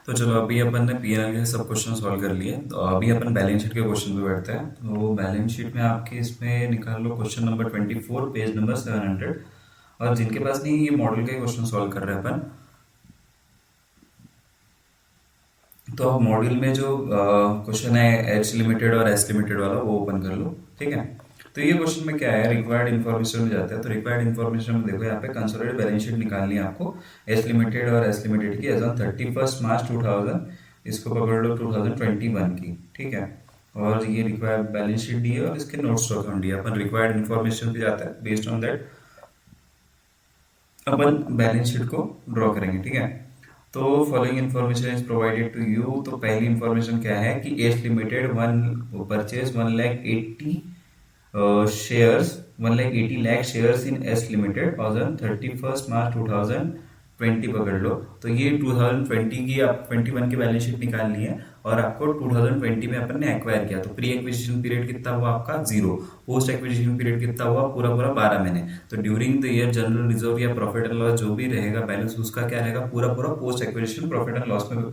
तो चलो अभी अपन ने पीएनएल के सब क्वेश्चन सॉल्व कर लिए। तो अभी अपन बैलेंस शीट के क्वेश्चन पे बैठते हैं। तो बैलेंस शीट में आपके इसमें निकाल लो क्वेश्चन नंबर 24 पेज नंबर 700। और जिनके पास नहीं ये मॉडल के क्वेश्चन सॉल्व कर रहे हैं अपन, तो अब मॉड्यूल में जो क्वेश्चन है एच लिमिटेड और एस लिमिटेड वाला वो ओपन कर लो। ठीक है, तो ये क्वेश्चन में क्या है, रिक्वायर्ड इन्फॉर्मेशन में जाता है। तो रिक्वायर्ड इन्फॉर्मेशन में देखो यहाँ पे कंसोलिडेटेड बैलेंस शीट निकालनी है आपको एस लिमिटेड और एस लिमिटेड की एज ऑन 31 मार्च 2000, इसको पकड़ लो 2021 की। ठीक है, और ये रिक्वायर्ड बैलेंस शीट दी है और इसके नोट्स अकाउंट दिया। अपन रिक्वायर्ड इन्फॉर्मेशन पे जाता है, बेस्ड ऑन दैट अपन बैलेंस शीट को ड्रॉ करेंगे। ठीक है, तो following information is provided to you. तो पहली इन्फॉर्मेशन क्या है कि S limited one purchase 1,80,000 shares 1,80,000 lakh shares in S limited on 31 March 2020 पकड़ लो। तो ये 2020 की आप 21 की बैलेंस शीट निकालनी है और आपको 2020 में अपन ने एक्वायर किया। तो प्री एक्विजिशन पीरियड कितना हुआ आपका 0, पोस्ट एक्विजिशन पीरियड कितना हुआ पूरा पूरा 12 महीने। तो during the year general reserve या प्रॉफिट एंड लॉस जो भी रहेगा बैलेंस उसका क्या रहेगा, पूरा पूरा post acquisition profit and loss में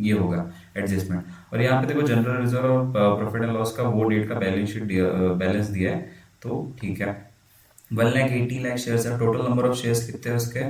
ये होगा एडजस्टमेंट। और यहाँ पे देखो जनरल रिजर्व और प्रॉफिट एंड लॉस का वो डेट का बैलेंस शीट बैलेंस दिया है। तो ठीक है, 1,80,000 शेयर्स है। टोटल नंबर ऑफ शेयर्स कितने हैं उसके,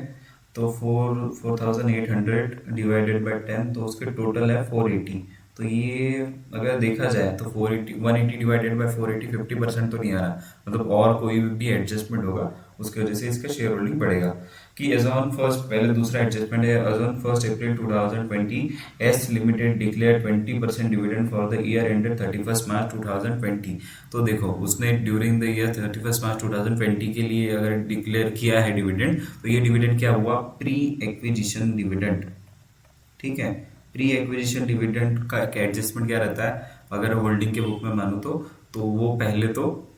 तो 4,800 डिवाइडेड बाय 10, तो उसके टोटल है 480। तो ये अगर देखा जाए तो 480 180 डिवाइडेड बाय 480 50% तो नहीं आ रहा, मतलब और कोई भी एडजस्टमेंट होगा उसकी वजह से इसका शेयर होल्डिंग बढ़ेगा। कि एज ऑन फर्स्ट, पहले दूसरा एडजस्टमेंट है, as on 1 April 2020 S limited declare 20% dividend for the year ended 31 March 2020। तो देखो उसने ड्यूरिंग द ईयर 31 मार्च 2020 के लिए अगर डिक्लेयर किया है डिविडेंड, तो ये डिविडेंड क्या हुआ, प्री एक्विजिशन डिविडेंड। ठीक है, प्री एक्विजिशन डिविडेंड का एडजस्टमेंट क्या रहता है, अगर होल्डिंग के बुक में मानो तो वो पहले तो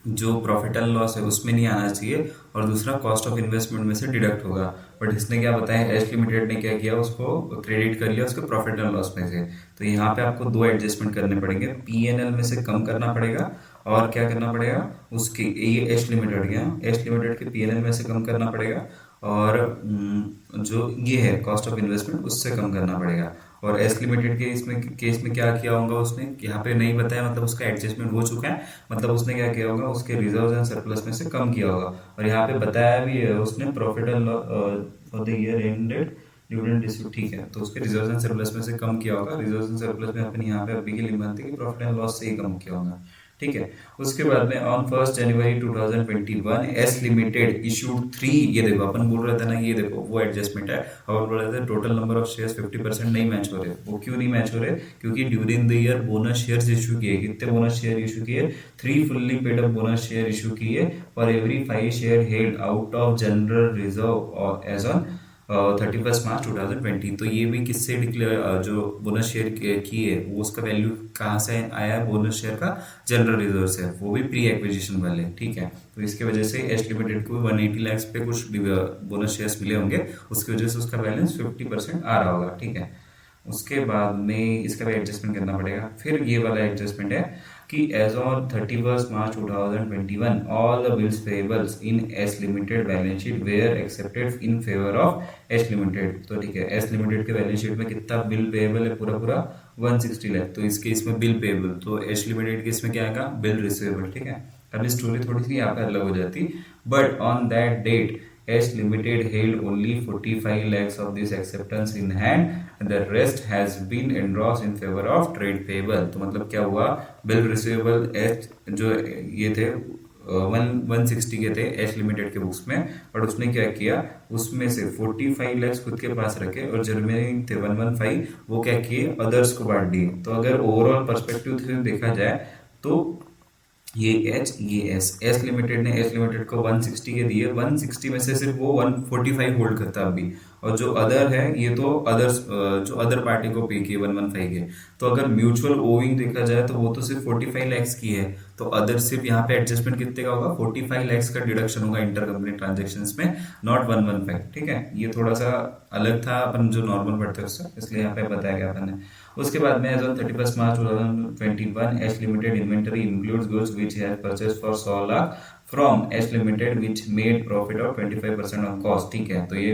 जो प्रॉफिट एंड लॉस है उसमें नहीं आना चाहिए और दूसरा कॉस्ट ऑफ इन्वेस्टमेंट में से डिडक्ट होगा। बट इसने क्या बताया, एच लिमिटेड ने क्या किया, उसको क्रेडिट कर लिया उसके प्रॉफिट एंड लॉस में से। तो यहाँ पे आपको दो एडजस्टमेंट करने पड़ेंगे, पीएनएल में से कम करना पड़ेगा और क्या करना पड़ेगा उसकी, ये एच लिमिटेड गया, एच लिमिटेड के पीएनएल में से कम करना पड़ेगा और जो ये है कॉस्ट ऑफ इन्वेस्टमेंट उससे कम करना पड़ेगा। और एस लिमिटेड के इसमें केस में क्या किया होगा उसने, यहाँ पे नहीं बताया, मतलब उसका एडजस्टमेंट हो चुका है, मतलब उसने क्या किया होगा उसके रिजर्व्स एंड सरप्लस में से कम किया होगा। और यहाँ पे बताया भी है उसने profit and for the year ended dividend distribute. ठीक है, तो उसके रिजर्व्स एंड सरप्लस में से कम किया होगा। रिजर्व्स एंड सरप्लस में अपन यहाँ पे अभी के लिए मानते हैं कि प्रॉफिट एंड लॉस से ही कम किया होगा। ठीक है, उसके बाद में on 1 January 2021 S limited issued 3, ये देखो अपन बोल रहे थे ना, ये देखो वो एडजस्टमेंट है। और बोल रहे थे टोटल नंबर ऑफ शेयर्स 50% नहीं मैच हो रहे। वो क्यों नहीं मैच हो रहे, क्योंकि during the year bonus shares issue किए। कितने बोनस शेयर इशू किए, 3 fully paid up bonus share issue किए for every 5 share held out of general reserve as on 31 March 2020। तो ये भी किससे डिक्लेयर, जो बोनस शेयर किए वो उसका वैल्यू कहाँ से आया है, बोनस शेयर का जनरल रिजर्व से, वो भी प्री एक्विजिशन वाले। ठीक है, तो इसके वजह से एच लिमिटेड को 180 लाख पे कुछ बोनस शेयर्स मिले होंगे, उसकी वजह से उसका बैलेंस 50% आ रहा होगा। ठीक है, उसके बाद में इसका भी एडजस्टमेंट करना पड़ेगा। फिर ये वाला एडजस्टमेंट है कि as on 31 March 2021 all the bills payables in S limited balance sheet were accepted in favour of S limited. तो ठीक है, एस लिमिटेड के बैलेंस शीट में कितना बिल पेएबल है, पूरा पूरा 160 लाख। तो इसके इसमें बिल पेएबल, तो एस लिमिटेड के इसमें क्या आएगा, बिल रिसीवेबल। ठीक है, अभी स्टोरी थोड़ी सी यहाँ पे अलग हो जाती, but on that date H Limited held only 45 lakhs of this acceptance in hand and the rest has been endorsed in favor of trade payable। तो मतलब क्या हुआ, बिल रिसीवेबल H जो ये थे 160 के थे एच लिमिटेड के बुक्स में, बट उसने क्या किया उसमें से 45 लैक्स खुद के पास रखे और जो रिमेनिंग थे 115 वो क्या किए अदर्स को बांट दिए। तो अगर ओवरऑल पर्सपेक्टिव से देखा जाए तो ये एच ये एस लिमिटेड ने एस लिमिटेड को 160 के दिए, 160 में से सिर्फ वो 145 होल्ड करता अभी, और जो अदर है ये तो अदर्स जो अदर पार्टी को पे किए 115 के। तो अगर म्यूचुअल ओविंग देखा जाए तो वो तो सिर्फ 45 लैक्स की है, तो अदर सिर्फ यहाँ पे एडजस्टमेंट कितने का होगा, 45 लैक्स का डिडक्शन होगा इंटर कंपनी ट्रांजेक्शंस में, नॉट 115। ठीक है, ये थोड़ा सा अलग था अपन जो नॉर्मल पढ़ते हैं उससे, इसलिए यहाँ पे बताया गया अपन ने। उसके बाद में as on 31 March 2021 H limited inventory includes goods which has purchased for 100 lakh from H limited which made profit of 25% on cost. ठीक है, तो ये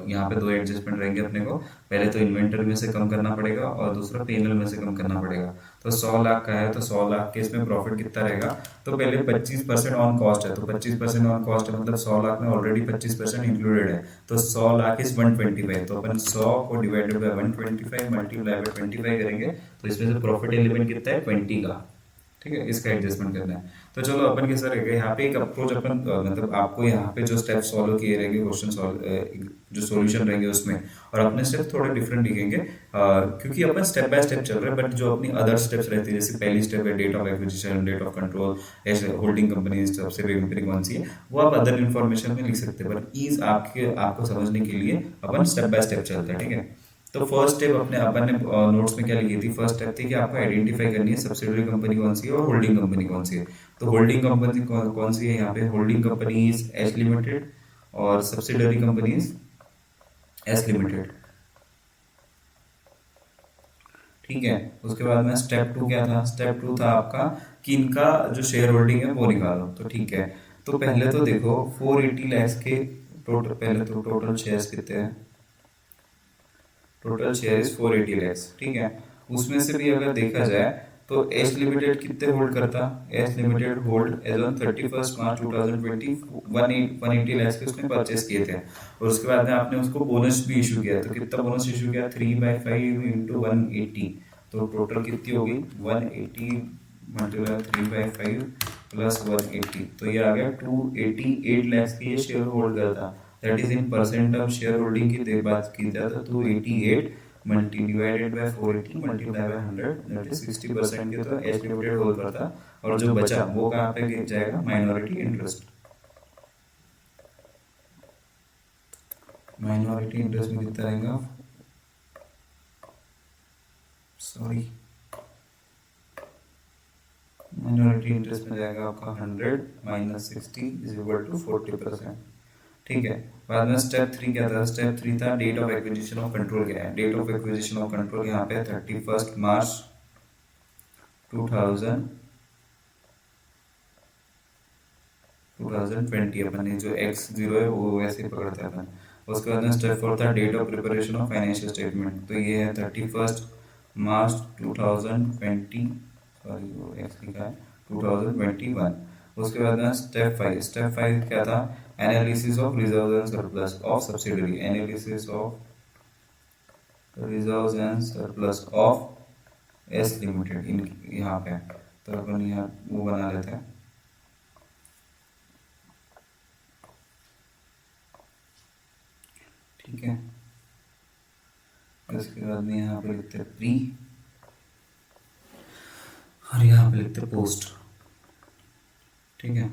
यहाँ पे दो एडजस्टमेंट रहेंगे अपने को। पहले तो इन्वेंटरी में से कम करना पड़ेगा और दूसरा पेनल में से कम करना पड़ेगा। तो 100 लाख का है तो 100 लाख के इसमें प्रॉफिट कितना रहेगा, तो पहले 25% ऑन कॉस्ट है, तो 25% ऑन कॉस्ट है मतलब 100 लाख में ऑलरेडी 25% इंक्लूडेड है, तो 100 लाख इज 125। तो अपन 100 को डिवाइडेड बाय 125 मल्टीप्लाई बाय 25 करेंगे तो इसमें से प्रॉफिट एलिमेंट कितना है 20 का। ठीक है, इसका एडजस्टमेंट करना है। तो चलो अपन कैसा रहेगा यहाँ पे एक अप्रोच अपन मतलब आपको यहाँ पे जो स्टेप सॉल्व किए रहेंगे क्वेश्चन सॉल्व जो सॉल्यूशन रहेंगे उसमें, और अपने स्टेप थोड़े डिफरेंट दिखेंगे क्योंकि अपन स्टेप बाय स्टेप चल रहे हैं। बट जो अपनी अदर स्टेप्स रहती है जैसे पहली स्टेप है date of acquisition, date of control, ऐसे होल्डिंग कंपनी सबसे कंपनी कौन सी है, वो आप अदर इन्फॉर्मेशन में लिख सकते हैं। बट ईज आपको समझने के लिए अपन स्टेप बाय स्टेप चलते हैं। ठीक है, तो फर्स्ट स्टेप अपने अपन ने नोट्स में क्या लिखी थी, फर्स्ट स्टेप थी कि आपको आइडेंटिफाई करनी है सब्सिडियरी कंपनी कौन सी है और होल्डिंग कंपनी कौन सी है। तो होल्डिंग कंपनी कौन सी है, यहाँ पे holding company is H limited और subsidiary company is S limited. ठीक है, उसके बाद में स्टेप टू क्या था, स्टेप टू था आपका कि इनका जो शेयर होल्डिंग है वो निकालो। तो ठीक है, तो पहले तो देखो 480 लैक्स के टोटल, पहले तो टोटल शेयर्स कितने हैं, टोटल शेयर इज 480 लैक्स। ठीक है, उसमें से भी अगर देखा जाए तो एच लिमिटेड कितने होल्ड करता, H limited hold as on 31 March 2020 180 lakhs के उसने परचेस किए थे। और उसके बाद में आपने उसको बोनस भी इशू किया, तो कितना बोनस इशू किया 3/5 इंटू 180, तो टोटल कितनी होगी 180 मल्टीप्लाई 3/5 प्लस 180, तो ये आ गया 288 लैक्स की ये शेयर होल्ड करता। That is in percent of share holding की बात की जाए तो 288 multi divided by 480 multiply by 100 that is 60% के तो एच लिमिटेड होल्ड करता। और जो बचा वो कहाँ पे जाएगा, माइनॉरिटी इंटरेस्ट। माइनॉरिटी इंटरेस्ट में कितना रहेगा, सॉरी माइनॉरिटी इंटरेस्ट में जाएगा आपका 100 माइनस 60 इज इक्वल टू 40%। ठीक है, बाद में स्टेप थ्री क्या था, स्टेप थ्री था date of acquisition of control. क्या है date of acquisition of control, यहाँ पे 31 मार्च 2020 अपन ने जो x0 है वो वैसे ही पकड़ते हैं अपन। उसके बाद में स्टेप फोर था date of preparation of financial statement, तो ये है 31 मार्च 2020, सॉरी वो x लिखा है 2021। उसके बाद में स्टेप फाइव क्या था, analysis of reserve and surplus of subsidiary, analysis of reserve and surplus of S limited इन यहाँ पे, तो अपन यहाँ वो बना लेते हैं। ठीक है, इसके बाद में यहाँ पे लिखते हैं प्री और यहाँ पे लिखते हैं पोस्ट। ठीक है,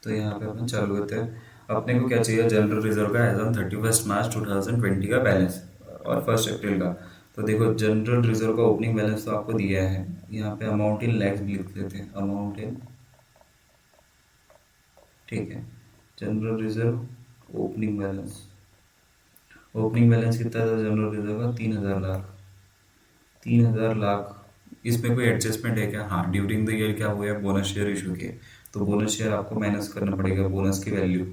तो यहाँ पे अपन चालू करते हैं। अपने को क्या चाहिए, जनरल रिजर्व का एज ऑन 31 मार्च 2020 का बैलेंस और 1 अप्रैल का। तो देखो जनरल रिजर्व का ओपनिंग बैलेंस तो आपको दिया है, यहाँ पे अमाउंट इन लैक्स भी लिख देते हैं, अमाउंट इन। ठीक है, general reserve opening balance, opening balance कितना था जनरल रिजर्व का 3000 लाख, 3000 लाख। इसमें कोई एडजस्टमेंट है क्या, हाँ ड्यूरिंग द ईयर क्या हुआ है, बोनस शेयर इशू किए, तो बोनस शेयर आपको माइनस करना पड़ेगा बोनस की वैल्यू।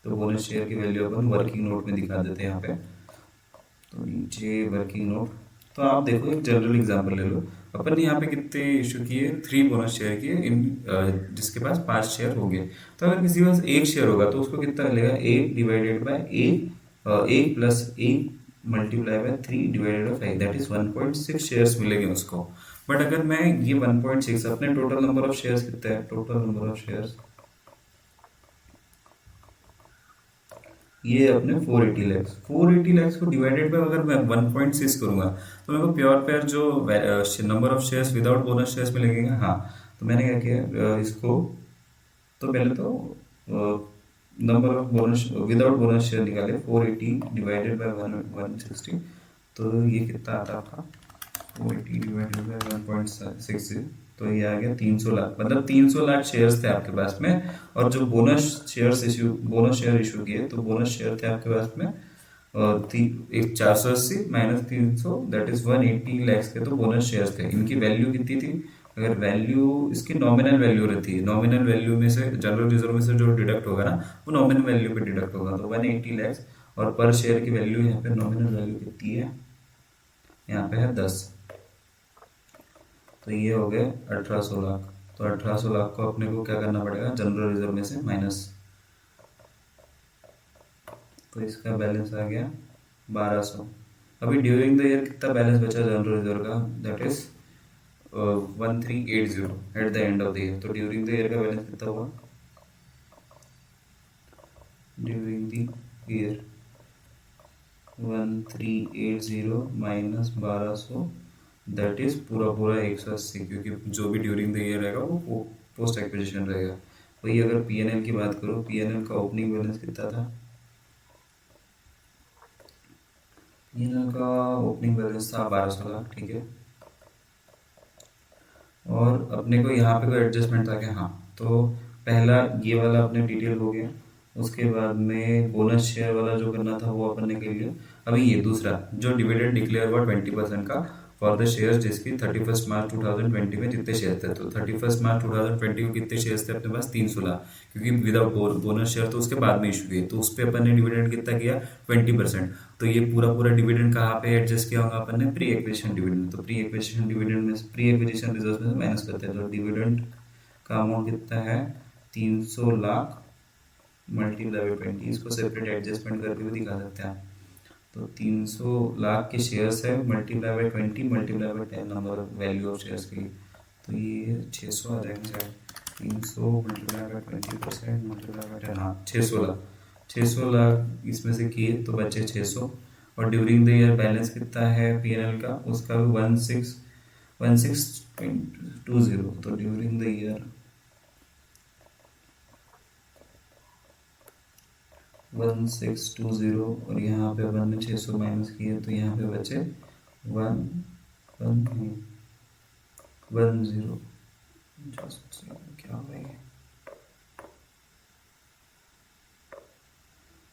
तो बोनस शेयर की वैल्यू अपन वर्किंग नोट में दिखा देते हैं यहाँ पे, तो नीचे वर्किंग नोट। तो आप देखो एक जनरल एग्जांपल ले लो, अपन ने यहाँ पे कितने इशू किए 3 बोनस शेयर किए इन जिसके पास 5 शेयर हो गए। तो अगर किसी के पास 1 शेयर होगा तो उसको कितना मिलेगा, A divided by A plus A multiply by 3 divided by 5 that is 1.6 shares मिलेंगे उसको। बट अगर मैं ये 1.6 अपने टोटल नंबर ऑफ शेयर्स कितना है, टोटल नंबर ऑफ शेयर्स ये अपने 480 लैक्स को डिवाइडेड बाय अगर मैं 1.6 करूंगा तो मेरे को प्योर जो number of shares without bonus shares मिलेंगे। हाँ, तो मैंने क्या किया इसको, तो पहले तो number of bonus without bonus share निकाले 480 डिवाइडेड बाय 160, तो ये कितना आता आपका 480 डिवाइडेड बाय 1.6, तो ये आ गया 300 लाख, मतलब 300 लाख शेयर्स थे आपके पास में। और जो बोनस शेयर इशू किए तो बोनस शेयर थे आपके पास में एक 480 माइनस 300 दैट इज 180 लैक्स के तो बोनस शेयर्स थे। इनकी वैल्यू कितनी थी अगर वैल्यू इसकी नॉमिनल वैल्यू रहती है, नॉमिनल वैल्यू में से जनरल रिजर्व में से जो डिडक्ट होगा ना वो नॉमिनल वैल्यू पे डिडक्ट होगा, तो 180 लैक्स और पर शेयर की वैल्यू यहाँ पे नॉमिनल वैल्यू कितनी है, यहाँ पे है 10, तो ये हो गए 1800 लाख। तो 1800 लाख को अपने को क्या करना पड़ेगा, जनरल रिजर्व में से माइनस, तो इसका बैलेंस आ गया 1200। अभी ड्यूरिंग द ईयर कितना बैलेंस बचा जनरल रिजर्व का, that is 1380 at the end of the year. तो ड्यूरिंग द ईयर का बैलेंस कितना हुआ, during the year 1380 minus 1200, that is पूरा पूरा 180, क्योंकि जो भी ड्यूरिंग द ईयर रहेगा वो पोस्ट एक्विजिशन रहेगा। वही अगर पीएनएल की बात करो, पीएनएल का ओपनिंग बैलेंस कितना था, पीएनएल का ओपनिंग बैलेंस था 1200 लाख, ठीक है। और अपने को यहाँ पे कोई एडजस्टमेंट था क्या, हाँ, तो पहला ये वाला अपने डिटेल हो गया, उसके बाद में बोनस शेयर वाला जो करना था वो अपन ने कर लिया। अभी ये दूसरा जो डिविडेंड डिक्लेयर हुआ 20% का फॉर द शेयर्स जिसकी 31 मार्च 2020 में जितने शेयर थे, तो 31 मार्च 2020 को कितने शेयर्स थे अपने पास, 316, क्योंकि विदाउट बोनस शेयर तो उसके बाद में इशू हुए, तो उस पर अपन ने डिविडेंड कितना किया 20%। तो ये पूरा पूरा डिविडेंड कहाँ पे एडजस्ट किया होगा अपन ने, प्री एक्विजिशन डिविडेंड। तो प्री एक्विजिशन डिविडेंड में प्री एक्विजिशन रिजर्व में से माइनस करते हैं, तो डिविडेंड का अमाउंट कितना है 300 लाख मल्टीप्लाई बाई 20, इसको सेपरेट एडजस्टमेंट करके भी दिखा सकते हैं। तो 300 लाख के शेयर्स है multiply by 20 multiply by 10 number value of shares की, तो ये 600 आ जाएंगे शायद, 300 मल्टीप्लाई बाई 20% मल्टीप्लाई बाई 10, हाँ 600 लाख, 600 लाख इसमें से किए तो बचे 600। और ड्यूरिंग द ईयर बैलेंस कितना है पीएनएल का, उसका भी 1620, तो ड्यूरिंग द ईयर 1620, और यहाँ पे अपन ने 600 माइनस किए तो यहाँ पे बचे 110, क्या हो ये,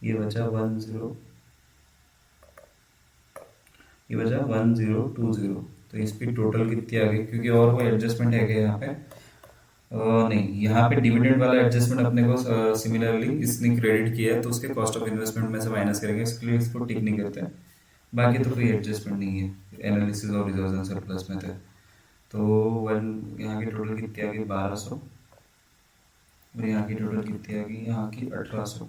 ये बचा 1020, तो इसकी टोटल कितनी आ गई, क्योंकि और कोई एडजस्टमेंट है क्या यहाँ पे, नहीं, यहाँ पे डिविडेंड वाला एडजस्टमेंट अपने को सिमिलरली इसने क्रेडिट किया है, तो उसके कॉस्ट ऑफ इन्वेस्टमेंट में से माइनस करेंगे, इसके लिए इसको टिक नहीं करते हैं। बाकी तो कोई एडजस्टमेंट नहीं है, एनालिसिस और रिजर्व्स एंड सरप्लस में थे। तो वन यहाँ की टोटल कितनी आ गई 1200, और यहाँ की टोटल कितनी आ गई, यहाँ की 1800।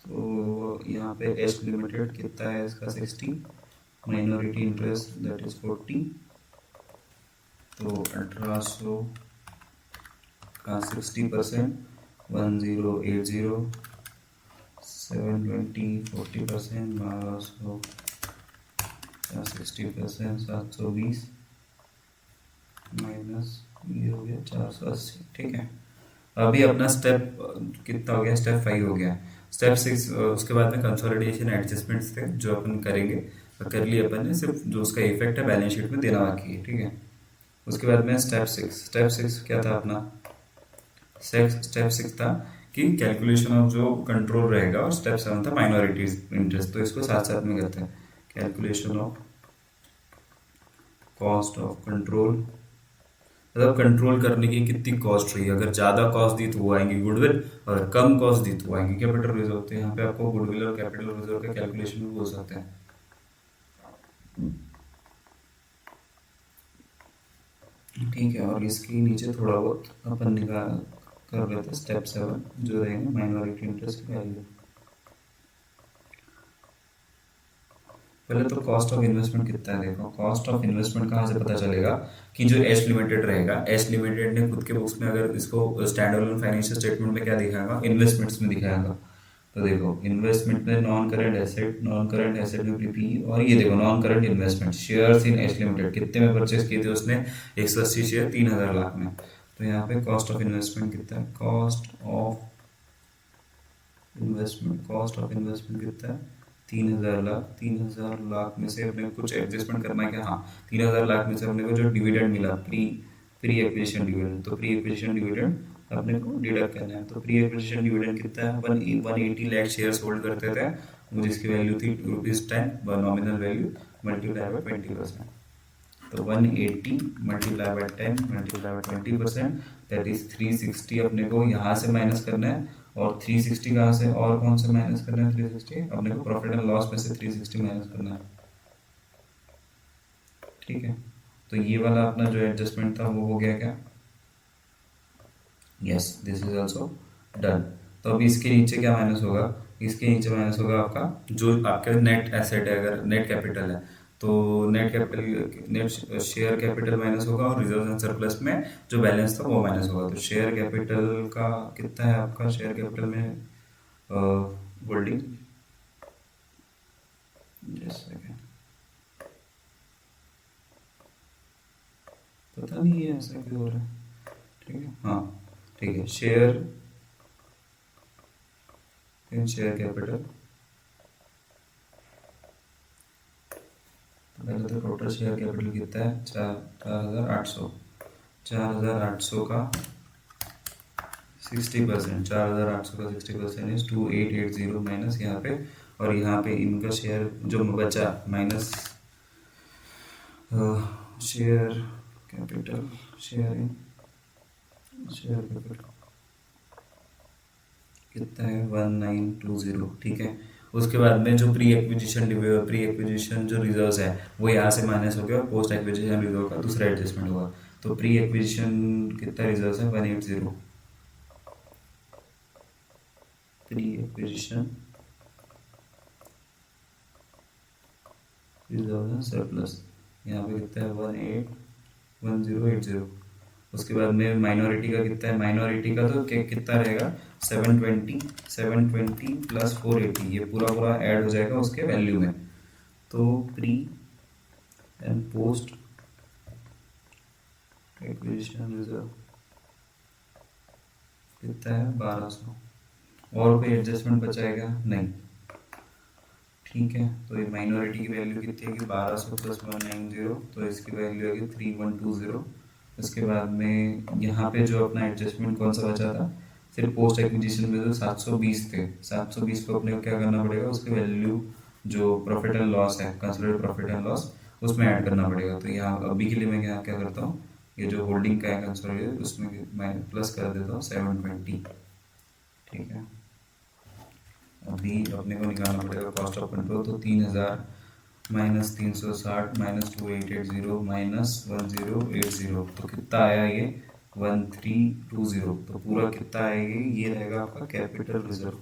तो यहाँ पे एस लिमिटेड कितना है इसका 60, माइनॉरिटी इंटरेस्ट दैट इज 40, तो 1800 का 60%, 1080, 720, 40%, 1200 का 60%, 720 माइनस ये हो गया 480, ठीक है। अभी अपना स्टेप कितना हो गया, स्टेप 5 हो गया। स्टेप 6 उसके बाद में कंसोलिडेशन एडजस्टमेंट्स थे जो अपन करेंगे, कर लिए अपन ने, सिर्फ जो उसका इफेक्ट है बैलेंस शीट में देना बाकी है, ठीक है। उसके बाद में स्टेप 6 क्या था अपना, स्टेप 6 था कि कैलकुलेशन ऑफ जो कंट्रोल रहेगा, और स्टेप 7 था माइनॉरिटी इंटरेस्ट। तो इसको साथ साथ में करते हैं, calculation of cost of control, मतलब कंट्रोल करने की कितनी कॉस्ट रही है, अगर ज़्यादा कॉस्ट दी तो वो आएंगी गुडविल, और कम कॉस्ट दी तो वो आएंगी कैपिटल रिजर्व। तो यहाँ पे आपको गुडविल और कैपिटल रिजर्व का कैलकुलेशन भी हो सकते हैं। ठीक है, और इसके नीचे थोड़ा बहुत अपन निकाल कर लेते हैं, स्टेप 7 जो रहेगा माइनॉरिटी इंटरेस्ट वैल्यू। पहले तो कॉस्ट ऑफ इन्वेस्टमेंट कितना है, देखो कॉस्ट ऑफ इन्वेस्टमेंट कहाँ से पता चलेगा, कि जो एस लिमिटेड रहेगा, एस लिमिटेड ने खुद के बुक्स में अगर इसको स्टैंड अलोन फाइनेंशियल स्टेटमेंट में क्या दिखाएगा, इन्वेस्टमेंट्स में दिखाएगा। तो देखो इन्वेस्टमेंट में नॉन करंट एसेट में पीपी, और ये देखो non current investment shares in S limited कितने में परचेस किए थे उसने, 180 शेयर 3000 लाख में। तो यहाँ पे कॉस्ट ऑफ इन्वेस्टमेंट कितना है, कॉस्ट ऑफ इन्वेस्टमेंट कितना है 3000 लाख। 3000 लाख में से अपने को कुछ एडजस्टमेंट करना है क्या, हाँ 3000 लाख में से अपने को जो डिविडेंड मिला प्री एक्विजिशन डिविडेंड, तो प्री एक्विजिशन डिविडेंड अपने को डिडक्ट करना है। तो प्री एक्विजिशन डिविडेंड कितना है, 180 लाख शेयर्स होल्ड करते थे वो, जिसकी वैल्यू थी ₹10 नॉमिनल वैल्यू मल्टीप्लाई बाय 20%। तो 180 multiply by 10 multiply by 20%, that is 360 अपने को यहाँ से माइनस करना है, और 360 कहाँ से और कौन से माइनस करना है, 360 अपने को प्रॉफिट एंड लॉस में से 360 माइनस करना है। ठीक है, तो ये वाला अपना जो एडजस्टमेंट था वो हो गया क्या? Yes, this is also done. तो अभी इसके नीचे क्या माइनस होगा? इसके नीचे माइनस होगा आपका जो आपका नेट एसेट है, अगर नेट कैपिटल है तो net capital, net share capital minus होगा, और रिजर्व एंड सरप्लस में जो बैलेंस था वो माइनस होगा। तो शेयर कैपिटल का कितना है आपका? शेयर कैपिटल में होल्डिंग, पता नहीं है ऐसा क्यों हो रहा है। ठीक है, हाँ ठीक है, शेयर इन शेयर कैपिटल, पहले तो टोटल शेयर कैपिटल कितना है? 4,800, 4,800 का 60%, 4,800 का 60% इज 2,880 माइनस यहाँ पे, और यहाँ पे इनका शेयर जो बचा minus share capital, share capital कितना है? 1920। ठीक है, उसके बाद में जो प्री एक्विजिशन जो रिजर्व्स है वो यहाँ से माइनस हो गया, और पोस्ट एक्विजिशन रिजर्व का दूसरा एडजस्टमेंट हुआ। तो प्री एक्विजिशन कितना रिजर्व्स है? 180। प्री एक्विजिशन रिजर्व सरप्लस यहाँ पे कितना है? 1080। उसके बाद में माइनॉरिटी का कितना है? माइनॉरिटी का तो कितना रहेगा? 720 प्लस 480, ये पूरा पूरा ऐड हो जाएगा उसके वैल्यू में। तो pre and post acquisition reserve कितना है? 1200। और कोई एडजस्टमेंट बचाएगा? नहीं। ठीक है, तो ये माइनॉरिटी की वैल्यू कितनी है? 1200 प्लस 190, तो इसकी वैल्यू है 3120। उसके बाद में यहाँ पे जो अपना एडजस्टमेंट कौन सा बचा था? सिर्फ पोस्ट एक्विजिशन में जो 720 थे, 720 को अपने को क्या करना पड़ेगा? उसकी वैल्यू जो प्रॉफिट एंड लॉस है, कंसिडर प्रॉफिट एंड लॉस, उसमें ऐड करना पड़ेगा। तो यहाँ अभी के लिए मैं क्या करता हूँ, ये जो होल्डिंग का है कंसिडर, उसमें मैं प्लस कर देता हूँ 720। ठीक है, अभी अपने को निकालना पड़ेगा कॉस्ट ऑफ कंट्रोल। तो 3000 माइनस 360 माइनस 2880 माइनस 1080, तो कितना आया ये? 1320। तो पूरा कितना आएगा? ये रहेगा आपका कैपिटल रिजर्व।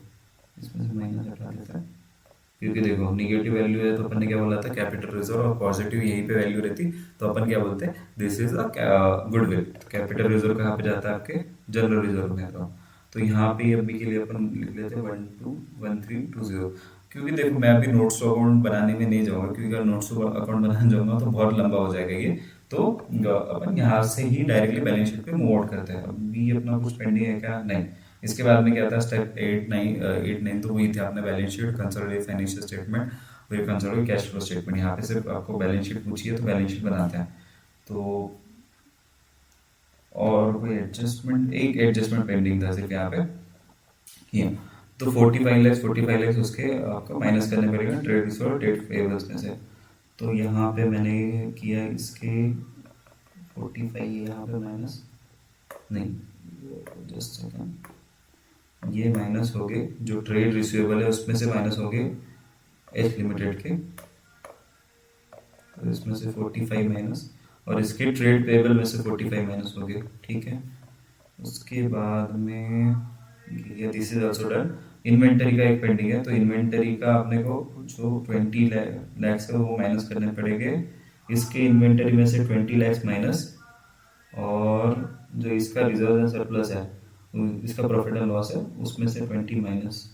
इसमें से माइनस हटा देता है, क्योंकि देखो निगेटिव वैल्यू है तो अपन ने क्या बोला था? कैपिटल रिजर्व, और पॉजिटिव यहीं पे वैल्यू रहती तो अपन क्या बोलते हैं? This is a goodwill. Capital reserve कहाँ पे जाता है? आपके जनरल रिजर्व में। तो यहाँ पे अभी के लिए अपन लिख लेते हैं 1320, क्योंकि देखो मैं अभी नोट्स अकाउंट बनाने में नहीं जाऊंगा, क्योंकि अगर नोट्स अकाउंट बनाने जाऊंगा तो बहुत लंबा हो जाएगा ये। तो अपन यहाँ से ही डायरेक्टली बैलेंस शीट पे मूव आउट करते हैं। अभी अपना कुछ पेंडिंग है क्या? नहीं। इसके बाद में क्या था? स्टेप 8 9 तो वही थे अपने balance sheet, consolidated financial statement, फिर कंसोलिडेटेड कैश फ्लो स्टेटमेंट। यहाँ पे सिर्फ आपको बैलेंस शीट पूछी है तो बैलेंस शीट बनाते हैं। तो और कोई एडजस्टमेंट, एक एडजस्टमेंट पेंडिंग था सिर्फ यहाँ पे, ये तो 45 लाख उसके आपको माइनस करने पड़ेगा ट्रेड रिसीव और ट्रेड पेबल्स में से। तो यहाँ पे मैंने किया इसके 45 यहाँ पे माइनस, नहीं जस्ट सेकंड, ये माइनस हो गए जो ट्रेड रिसीवेबल है उसमें से माइनस हो गए एच लिमिटेड के, तो इसमें से 45 माइनस, और इसके ट्रेड पेबल में से 45 माइनस हो गए। ठीक है, उसके बाद में this is also done. Inventory का एक पेंडिंग है, तो इन्वेंटरी का अपने को जो 20 लैक्स है वो माइनस करने पड़ेंगे। इसके इन्वेंटरी में से 20 लैक्स माइनस, और जो इसका रिजर्व एंड सरप्लस है, इसका प्रॉफिट एंड लॉस है, उसमें से 20 माइनस।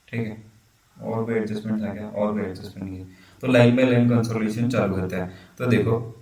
ठीक है, और कोई एडजस्टमेंट आ गया? और कोई एडजस्टमेंट नहीं है। तो लाइन बाय लाइन कंसोलिडेशन चालू करता है। तो देखो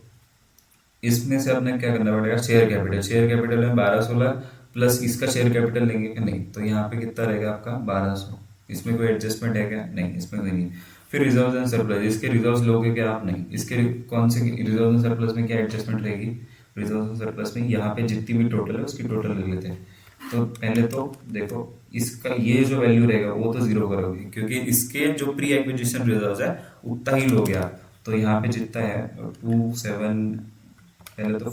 इसमें से अपने क्या करना पड़ेगा? शेयर कैपिटल में 1216 प्लस इसका शेयर कैपिटल लेंगे क्या? नहीं। तो यहाँ पे कितना रहेगा आपका? 1200। इसमें कोई एडजस्टमेंट है क्या? नहीं, इसमें कोई नहीं। फिर रिजर्व एंड सरप्लस, इसके रिजर्व लोगे क्या आप? नहीं। इसके कौन से रिजर्व एंड सरप्लस में क्या एडजस्टमेंट रहेगी? रिजर्व एंड सरप्लस में यहाँ पे जितनी भी टोटल है उसकी टोटल ले लेते हैं। तो पहले तो देखो इसका ये जो वैल्यू रहेगा वो तो जीरो करोगे, क्योंकि इसके जो प्री एक्विजिशन रिजर्व है उतना ही लोगे आप। तो यहाँ पे जितना है 27, पहले तो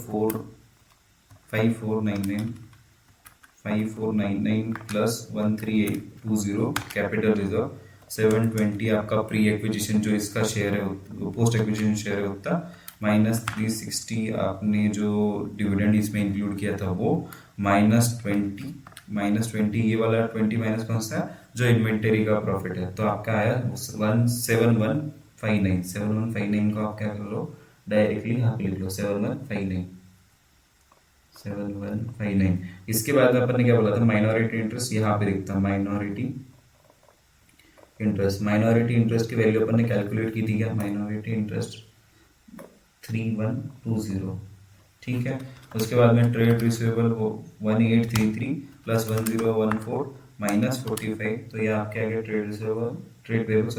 5499 प्लस 13820 कैपिटल रिजर्व, 720 आपका प्री एक्विजिशन जो इसका शेयर है, पोस्ट एक्विजिशन शेयर है उतना, माइनस 360 आपने जो डिविडेंड इसमें इंक्लूड किया था वो, माइनस ट्वेंटी ये वाला 20 माइनस कौन सा जो इन्वेंटरी का प्रॉफिट है, तो आपका आया 7159 को आप क्या कर लो डायरेक्टली यहाँ पे लिख लो 7159। इसके बाद अपन ने क्या बोला था, माइनॉरिटी इंटरेस्ट यहाँ पे दिखता है, माइनॉरिटी इंटरेस्ट की वैल्यू अपन ने कैलकुलेट की थी क्या, माइनॉरिटी इंटरेस्ट 3120, ठीक है। उसके बाद में ट्रेड रिसीवेबल 1833 प्लस 1014 माइनस 45, तो ये आपके आगे ट्रेड पेबल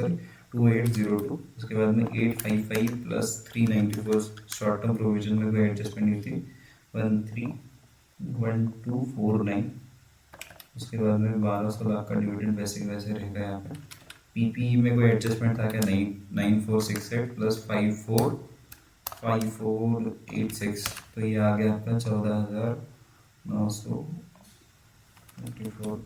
2802। उसके बाद में 855 प्लस 394 शॉर्ट टर्म प्रोविजन में कोई एडजस्टमेंट नहीं थी, 131249। उसके बाद में 1200 लाख का डिविडेंड वैसे वैसे रहेगा। यहाँ पे पीपीई में कोई एडजस्टमेंट था क्या, नहीं, 9468 प्लस 5486, तो ये आ गया आपका 14,924।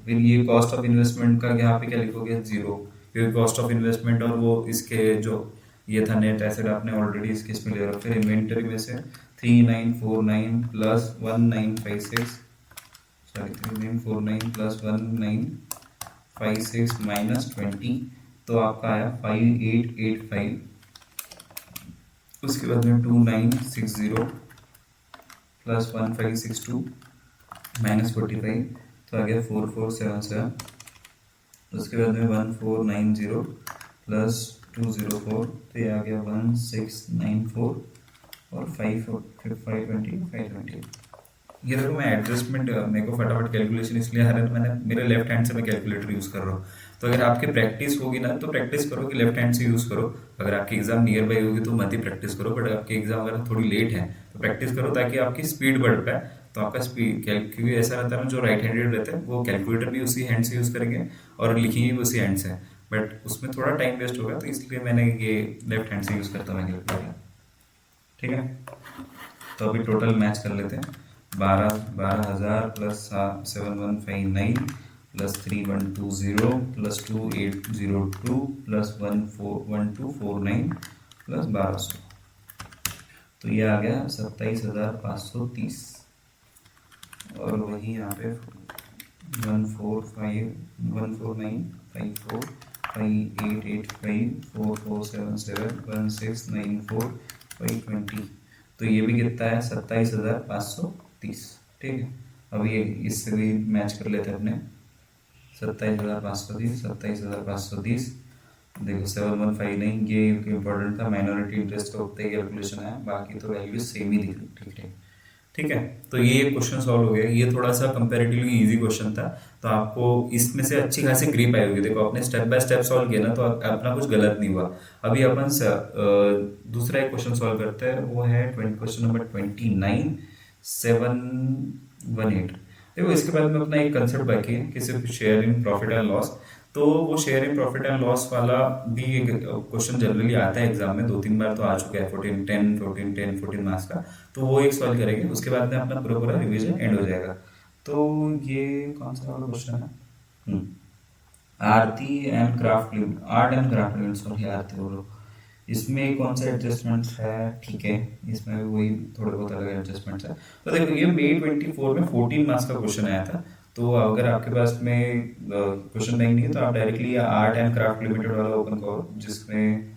फिर ये कॉस्ट ऑफ इन्वेस्टमेंट का यहाँ पे क्या लिखोगे, जीरो, क्योंकि कॉस्ट ऑफ इन्वेस्टमेंट और वो इसके जो ये था नेट एसेट आपने ऑलरेडी इसके इसमें ले रखा। फिर इन्वेंटरी में से 3949 प्लस 1956, सॉरी 3949 प्लस 1956 माइनस 20, तो आपका आया 5885। उसके बाद में 2960 प्लस 1562 माइनस 45, तो आ गया 4477। उसके बाद में 1490 प्लस 204, तो ये आ गया 1694 और 520। ये देखो मैं एडजस्टमेंट, मेरे को फटाफट कैलकुलेशन इसलिए आ रहा है, तो मैंने मेरे लेफ्ट हैंड से मैं कैलकुलेटर यूज़ कर रहा हूँ। तो अगर आपकी प्रैक्टिस होगी ना, तो प्रैक्टिस करो कि लेफ्ट हैंड से यूज़ करो। अगर आपकी एग्जाम नियर बाई होगी तो मत ही प्रैक्टिस करो, बट आपकी एग्जाम अगर थोड़ी लेट है तो प्रैक्टिस करो ताकि आपकी स्पीड बढ़ पाए। तो आपका स्पीड, क्योंकि ऐसा रहता है ना, जो राइट हैंडेड रहते हैं वो कैलकुलेटर भी उसी हैंड से यूज़ करेंगे और लिखेंगे भी उसी हैंड से, बट उसमें थोड़ा टाइम वेस्ट होगा, तो इसलिए मैंने ये लेफ्ट हैंड से यूज़ करता हूँ कैलकुलेटर, ठीक है। तो अभी टोटल मैच कर लेते हैं, 12,000 plus 7159 plus 3120 plus 2802 plus 1249 plus 1200, तो ये आ गया 27,530। और वही यहाँ पे 145,149,5477,1694,520, तो ये भी कितना है 27,530, ठीक है। अब ये इससे भी मैच कर लेते हैं अपने, 27,530 देखो 7159, ये इंपॉर्टेंट था, माइनॉरिटी इंटरेस्ट का उतना ही कैलकुलेशन है, बाकी तो वैल्यू सेम ही दिख रही, ठीक है। तो ये क्वेश्चन सॉल्व हो गया। ये थोड़ा सा कंपैरेटिवली इजी क्वेश्चन था, तो आपको इसमें से अच्छी खासी ग्रिप आई होगी। देखो आपने स्टेप बाय स्टेप सॉल्व किया ना, तो अपना कुछ गलत नहीं हुआ। अभी अपन दूसरा एक क्वेश्चन सॉल्व करते हैं, वो है क्वेश्चन नंबर 29718। देखो इसके बाद में अपना एक कंसेप्ट बाकी है कि सिर्फ share in profit and loss, तो वो share in profit and loss वाला भी क्वेश्चन जनरली आता है एग्जाम में, 2-3 बार तो आ चुका है, 14 मार्क्स का, तो वो एक सॉल्व करेंगे। उसके बाद में अपना पूरा रिवीजन एंड हो जाएगा। तो ये कौन सा वाला क्वेश्चन है, art and craft limited, sorry Aarti बोलो, इसमें कौन सा एडजस्टमेंट है, ठीक है, इसमें भी वही थोड़े बहुत अलग एडजस्टमेंट है। तो देखो ये May 24 में 14 मार्क्स का क्वेश्चन आया था, तो अगर आपके पास में क्वेश्चन बैंक नहीं है तो आप directly art and craft limited वाला ओपन करो, जिसमें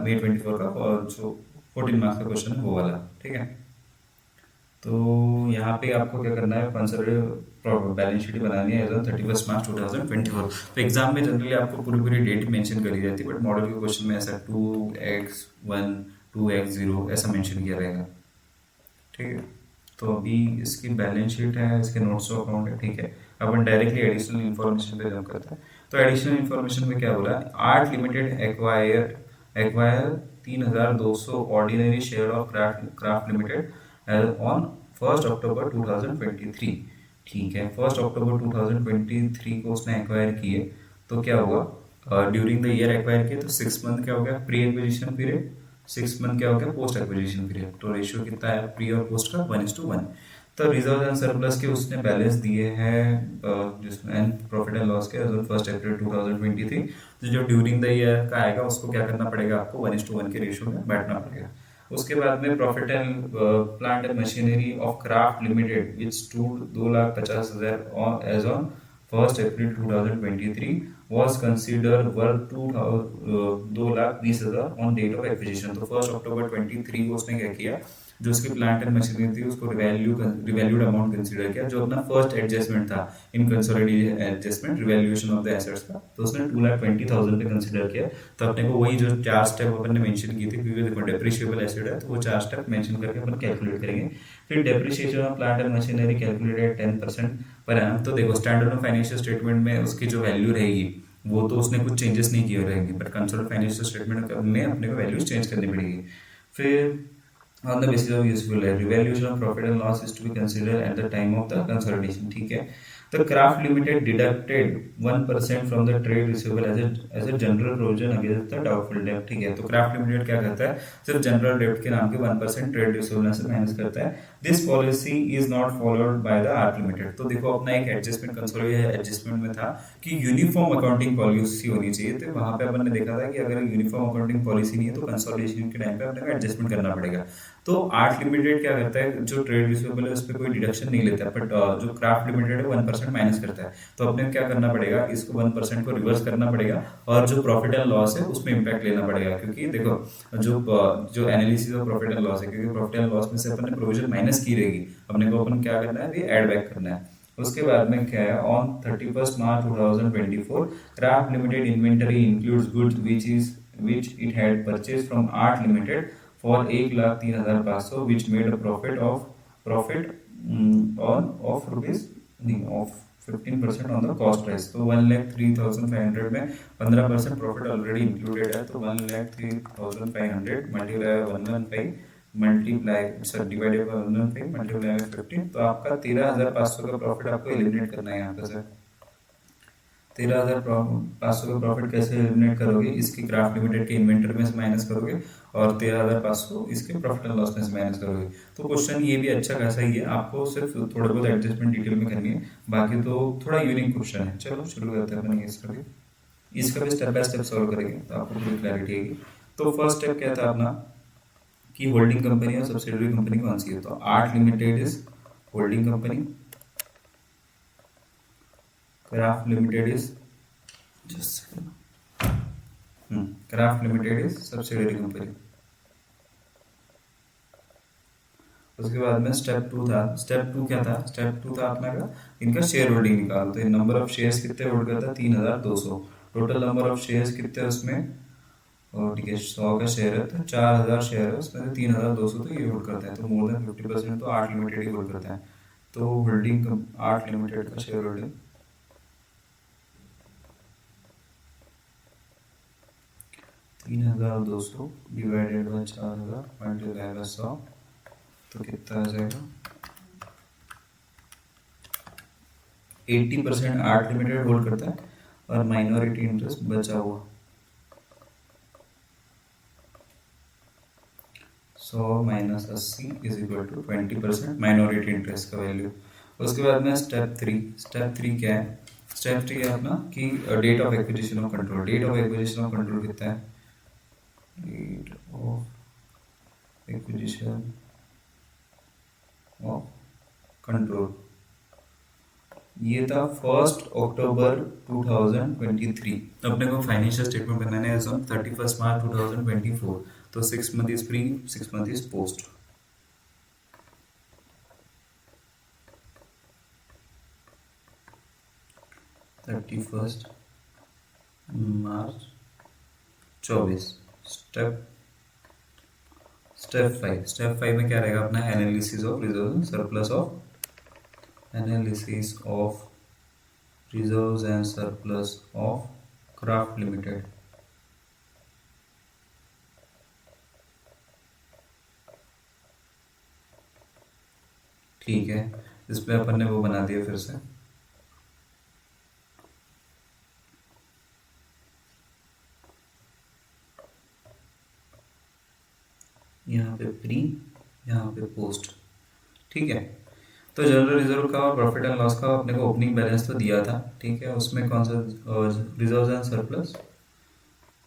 May 24 का और जो 14 मार्क्स का क्वेश्चन है वो वाला, ठीक है। तो यहाँ पे आपको क्या करना है, कंसर्वेटिव बैलेंस शीट बनानी है एज ऑन 31 मार्च 2024। तो एग्जाम में जनरली आपको पूरी डेट मेंशन करी जाती है, बट मॉडल के क्वेश्चन में ऐसा 2x1 2x0 ऐसा मेंशन किया रहेगा, ठीक है। तो अभी इसकी बैलेंस शीट है, इसके नोट्स ऑफ अकाउंट है, ठीक है। अपन डायरेक्टली एडिशनल इन्फॉर्मेशन पे जंप करते हैं। तो एडिशनल इन्फॉर्मेशन में क्या बोला, art limited acquire 3,200 ordinary share of craft limited on 1 अक्टूबर 2023, ठीक है। 1 अक्टूबर 2023 को उसने एक्वायर किए, तो क्या होगा, ड्यूरिंग द ईयर एक्वायर किए, तो 6 मंथ क्या हो गया प्री एक्विजिशन पीरियड, 6 मंथ क्या हो गया पोस्ट एक्विजिशन पीरियड, तो रेशियो कितना है प्री और पोस्ट का 1:1। तो रिजर्व एंड सरप्लस के उसने बैलेंस दिए हैं जिसमें एंड प्रॉफिट एंड लॉस के एज ऑन 1 अप्रैल 2023, तो जो ड्यूरिंग द ईयर का आएगा उसको क्या करना पड़ेगा आपको 1:1 के रेशियो में बैठना पड़ेगा। उसके बाद में profit and plant and machinery of craft limited which to 2,50,000 as on 1 April 2023 was considered worth 2,20,000 on date of acquisition. तो 1 अक्टूबर 23 को उसने क्या किया, जो उसकी प्लांट एंड मशीनरी थी उसको रिवैल्यूड अमाउंट कंसीडर किया, जो अपना फर्स्ट एडजस्टमेंट था in consolidated adjustment revaluation of the assets का, तो उसने 2,20,000 पे कंसीडर किया। तो अपने को वही जो 4 स्टेप अपन ने मेंशन की थी, क्योंकि देखो डेप्रिशिएबल एसेट है तो वो 4 स्टेप मेंशन करके अपन कैलकुलेट करेंगे। फिर depreciation of plant and machinery calculated 10% per annum. तो देखो स्टैंडर्ड फाइनेंशियल स्टेटमेंट में उसकी जो वैल्यू रहेगी वो तो उसने कुछ चेंजेस नहीं किए रहेंगे, बट कंसोलिडेटेड फाइनेंशियल स्टेटमेंट में अपने को वैल्यूज चेंज करनी पड़ेगी। फिर on the basis of useful life, revaluation of profit and loss is to be considered at the time of the consolidation। ठीक है, the Kraft Limited deducted 1% from the trade receivable as a general provision against the doubtful debt। ठीक है, तो Kraft Limited क्या करता है, सिर्फ general डेब्ट के नाम के 1% ट्रेड रिसीवेबल से माइनस करता है। This policy is not followed by the arc limited. तो देखो अपना एक एडजस्टमेंट कंसोलिडेटेड एडजस्टमेंट में था कि यूनिफॉर्म अकाउंटिंग पॉलिसी होनी चाहिए, तो वहां पे अपन ने देखा था कि अगर यूनिफॉर्म अकाउंटिंग पॉलिसी नहीं है तो कंसोलिडेशन के टाइम पे अपने को एडजस्टमेंट करना पड़ेगा। तो आर्ट लिमिटेड क्या करता है, जो ट्रेड रिसीवेबल है उस पर कोई डिडक्शन नहीं लेता, बट जो क्राफ्ट लिमिटेड है 1% माइनस करता है। तो अपने क्या करना पड़ेगा, इसको 1% को रिवर्स करना पड़ेगा और जो प्रॉफिट एंड लॉस है उसमें इम्पैक्ट लेना पड़ेगा, क्योंकि देखो जो analysis of profit and loss है, क्योंकि प्रॉफिट एंड लॉस में से अपन ने प्रोविजन माइनस की रहेगी, अपने को अपन क्या करना है, ये ऐड बैक करना है। उसके बाद में क्या है, on 31 March 2024 craft limited inventory includes goods which it had purchased from Art Limited for 1,03,500 which made a profit on of rupees of 15% on the cost price। तो 1,03,500 में 15% प्रॉफिट ऑलरेडी इंक्लूडेड है, तो 1,03,500 multiply 115 multiply sir divided by 115 multiply 15, तो आपका 13,500 का profit आपको eliminate करना है यहाँ पे सर। 13,500 का प्रॉफिट कैसे एलिमिनेट करोगे, इसकी क्राफ्ट लिमिटेड के इन्वेंटरी में से माइनस करोगे और 13,500 इसके प्रॉफिट एंड लॉस में से माइनस करोगे। तो क्वेश्चन ये भी अच्छा खासा ही है, आपको सिर्फ थोड़ा बहुत एडजस्टमेंट डिटेल में करनी है, बाकी तो थोड़ा यूनिक क्वेश्चन है। चलो शुरू करते हैं अपन इसका भी स्टेप बाय स्टेप सॉल्व करेंगे तो आपको पूरी क्लैरिटी आएगी। तो फर्स्ट स्टेप क्या था अपना कि होल्डिंग कंपनी और सब्सिडियरी कंपनी कौन सी है, तो art limited is holding company, craft limited is craft limited is subsidiary company. उसके बाद में स्टेप 2 था, स्टेप 2 क्या था, स्टेप 2 था अपना का इनका शेयर होल्डिंग निकाल, तो नंबर ऑफ शेयर्स कितने होल्ड करता है 3,200, टोटल नंबर ऑफ शेयर्स कितने उसमें, और ठीक है 100 का शेयर है तो 4,000 शेयर है, उसमें से 3,200 तो ये होल्ड करता है, तो मोर देन 50% तो आर्ट लिमिटेड ही होल्ड करता है। तो होल्डिंग आर्ट लिमिटेड का share holding 3,200 divided by 4,000 multiply by 100, तो कितना आ जाएगा 80% आर्ट लिमिटेड होल्ड करता है और माइनॉरिटी इंटरेस्ट बचा हुआ 100 minus 80 is equal to 20% minority interest का वैल्यू। उसके बाद में स्टेप 3 क्या है, स्टेप 3 है अपना कि date of acquisition of control, date of acquisition of control कितना है, date of acquisition of control ये था 1 अक्टूबर 2023। अपने को फाइनेंशियल स्टेटमेंट बनाना है ऑन 31 मार्च 2024, तो 6 month is pre 6 month is post. March 24। Step 5 में क्या रहेगा अपना analysis of reserve and surplus of reserves and surplus of craft limited. ठीक है, इस पे अपन ने वो बना दिया फिर से, यहाँ पे प्री, यहाँ पे पोस्ट। ठीक है, तो जनरल रिजर्व का और प्रॉफिट एंड लॉस का अपने को ओपनिंग बैलेंस तो दिया था। ठीक है, उसमें कौन सा reserves and surplus,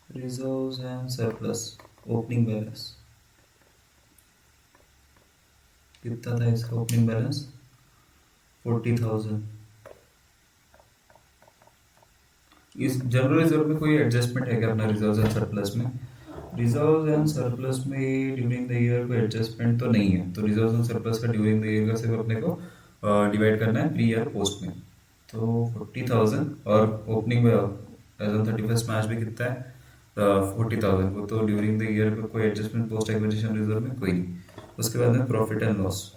reserves and surplus opening balance कितना था इसका ओपनिंग बैलेंस 40,000। इस जनरल रिजर्व में कोई एडजस्टमेंट है क्या अपना रिजर्व्स एंड सरप्लस में? रिजर्व्स एंड सरप्लस में ड्यूरिंग द ईयर कोई एडजस्टमेंट तो नहीं है, तो रिजर्व्स एंड सरप्लस का ड्यूरिंग द ईयर का सिर्फ अपने को डिवाइड करना है प्री ईयर पोस्ट में। तो 40,000 और ओपनिंग एज ऑन 31 मार्च भी कितना है 40,000 को, तो ड्यूरिंग द ईयर कोई एडजस्टमेंट पोस्ट एक्विजिशन रिजर्व में कोई नहीं। उसके बाद में profit and loss,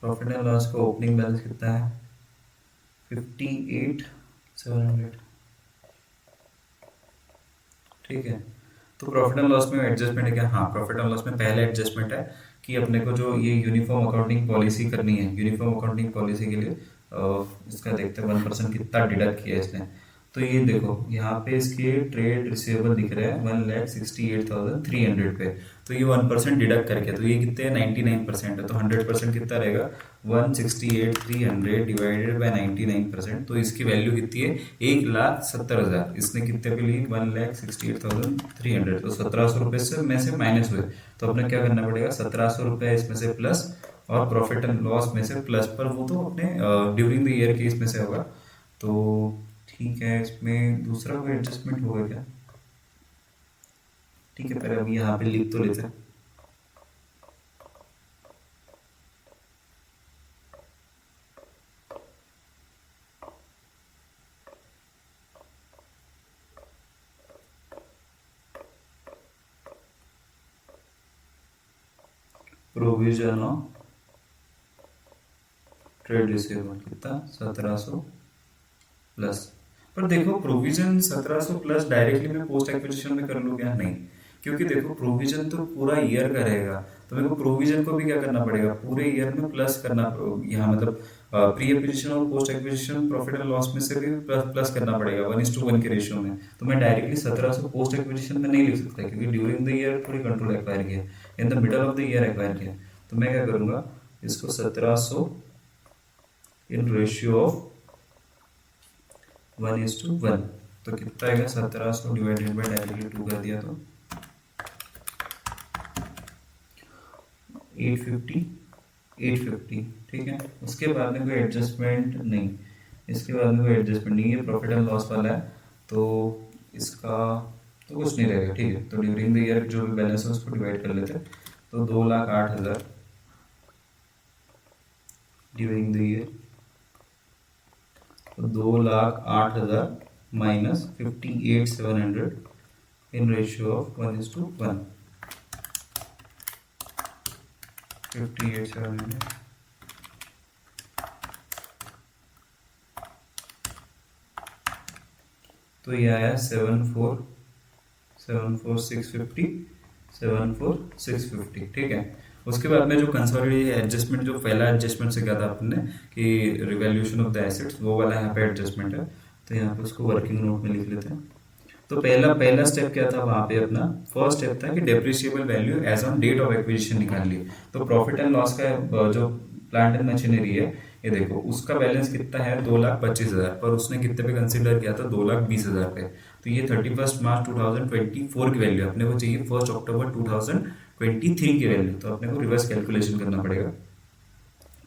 profit and loss का ओपनिंग बैलेंस कितना है 58,700। ठीक है, तो प्रॉफिट एंड लॉस में एडजस्टमेंट है क्या? हाँ, प्रॉफिट एंड लॉस में पहले एडजस्टमेंट है कि अपने को जो ये यूनिफॉर्म अकाउंटिंग पॉलिसी करनी है, यूनिफॉर्म अकाउंटिंग पॉलिसी के लिए इसका देखते हैं 1% कितना डिडक्ट किया है इसने। तो ये देखो यहाँ पे इसके ट्रेड रिसीवेबल दिख रहे हैं 1,68,300 पे, तो ये 1% डिडक्ट करके, तो ये कितने 99% है, तो 100% कितना रहेगा 168,300 डिवाइडेड बाय 99%, तो इसकी वैल्यू कितनी है 1,70,000। इसने कितने पे ली 1,68,300, तो 1,700 रुपये से में से माइनस हुए, तो अपने क्या करना पड़ेगा 1,700 रुपये इसमें से प्लस, और प्रॉफिट एंड लॉस में से प्लस, पर वो तो अपने ड्यूरिंग द ईयर के इसमें से होगा। तो ठीक है, इसमें दूसरा कोई एडजस्टमेंट होगा क्या? ठीक है, पहले अभी यहाँ पे लिख तो लेते हैं। प्रोविजन ऑफ ट्रेड रिसीवेबल कितना 1,700 प्लस, पर देखो प्रोविजन 1,700 प्लस डायरेक्टली मैं पोस्ट एक्विजिशन में कर लूँ क्या? नहीं, क्योंकि देखो प्रोविजन तो पूरा ईयर का रहेगा, तो मेरे को प्रोविजन को भी क्या करना पड़ेगा पूरे ईयर में प्लस करना, यहाँ मतलब प्री एक्विजिशन और post acquisition profit and loss में से भी प्लस करना पड़ेगा 1:1 के रेशियो में। तो मैं डायरेक्टली 1,700 पोस्ट एक्विजिशन में नहीं लिख सकता, क्योंकि ड्यूरिंग द ईयर थोड़ी कंट्रोल एक्वायर किया, in the middle of the year acquire किया। तो मैं क्या करूंगा इसको 1,700 इन रेशियो ऑफ 1:1, तो कितना आएगा 1,700 डिवाइडेड बाय डायरेक्टली 2 कर दिया तो 850। ठीक है, उसके बाद में कोई एडजस्टमेंट नहीं, इसके बाद में कोई एडजस्टमेंट नहीं, है प्रॉफिट एंड लॉस वाला है, तो इसका तो कुछ नहीं रहेगा। ठीक है, तो ड्यूरिंग द ईयर जो भी बैलेंस है उसको डिवाइड कर लेते हैं, तो 2,08,000 ड्यूरिंग द ईयर, तो 2,08,000 माइनस 58,700 इन रेशियो ऑफ 1:1, 58,700। तो ये आया 74,650, 74,650। ठीक है, उसके बाद में जो कंसोलिडेटेड एडजस्टमेंट, जो पहला एडजस्टमेंट से किया था आपने कि रिवैल्यूएशन ऑफ द एसेट्स, वो वाला यहाँ पे एडजस्टमेंट है, तो यहाँ पे उसको वर्किंग नोट में लिख लेते हैं। तो पहला स्टेप क्या था वहां पे अपना, फर्स्ट स्टेप था कि depreciable value as on date of acquisition निकाल ली। तो प्रॉफिट एंड लॉस का जो प्लांट एंड मशीनरी है, ये देखो उसका बैलेंस कितना है 2,25,000, पर उसने कितने पे कंसीडर किया था 2,20,000 पे। तो ये 31 मार्च 2024 की वैल्यू, अपने को चाहिए 1 अक्टूबर 2023 की वैल्यू, तो अपने को रिवर्स कैलकुलेशन करना पड़ेगा।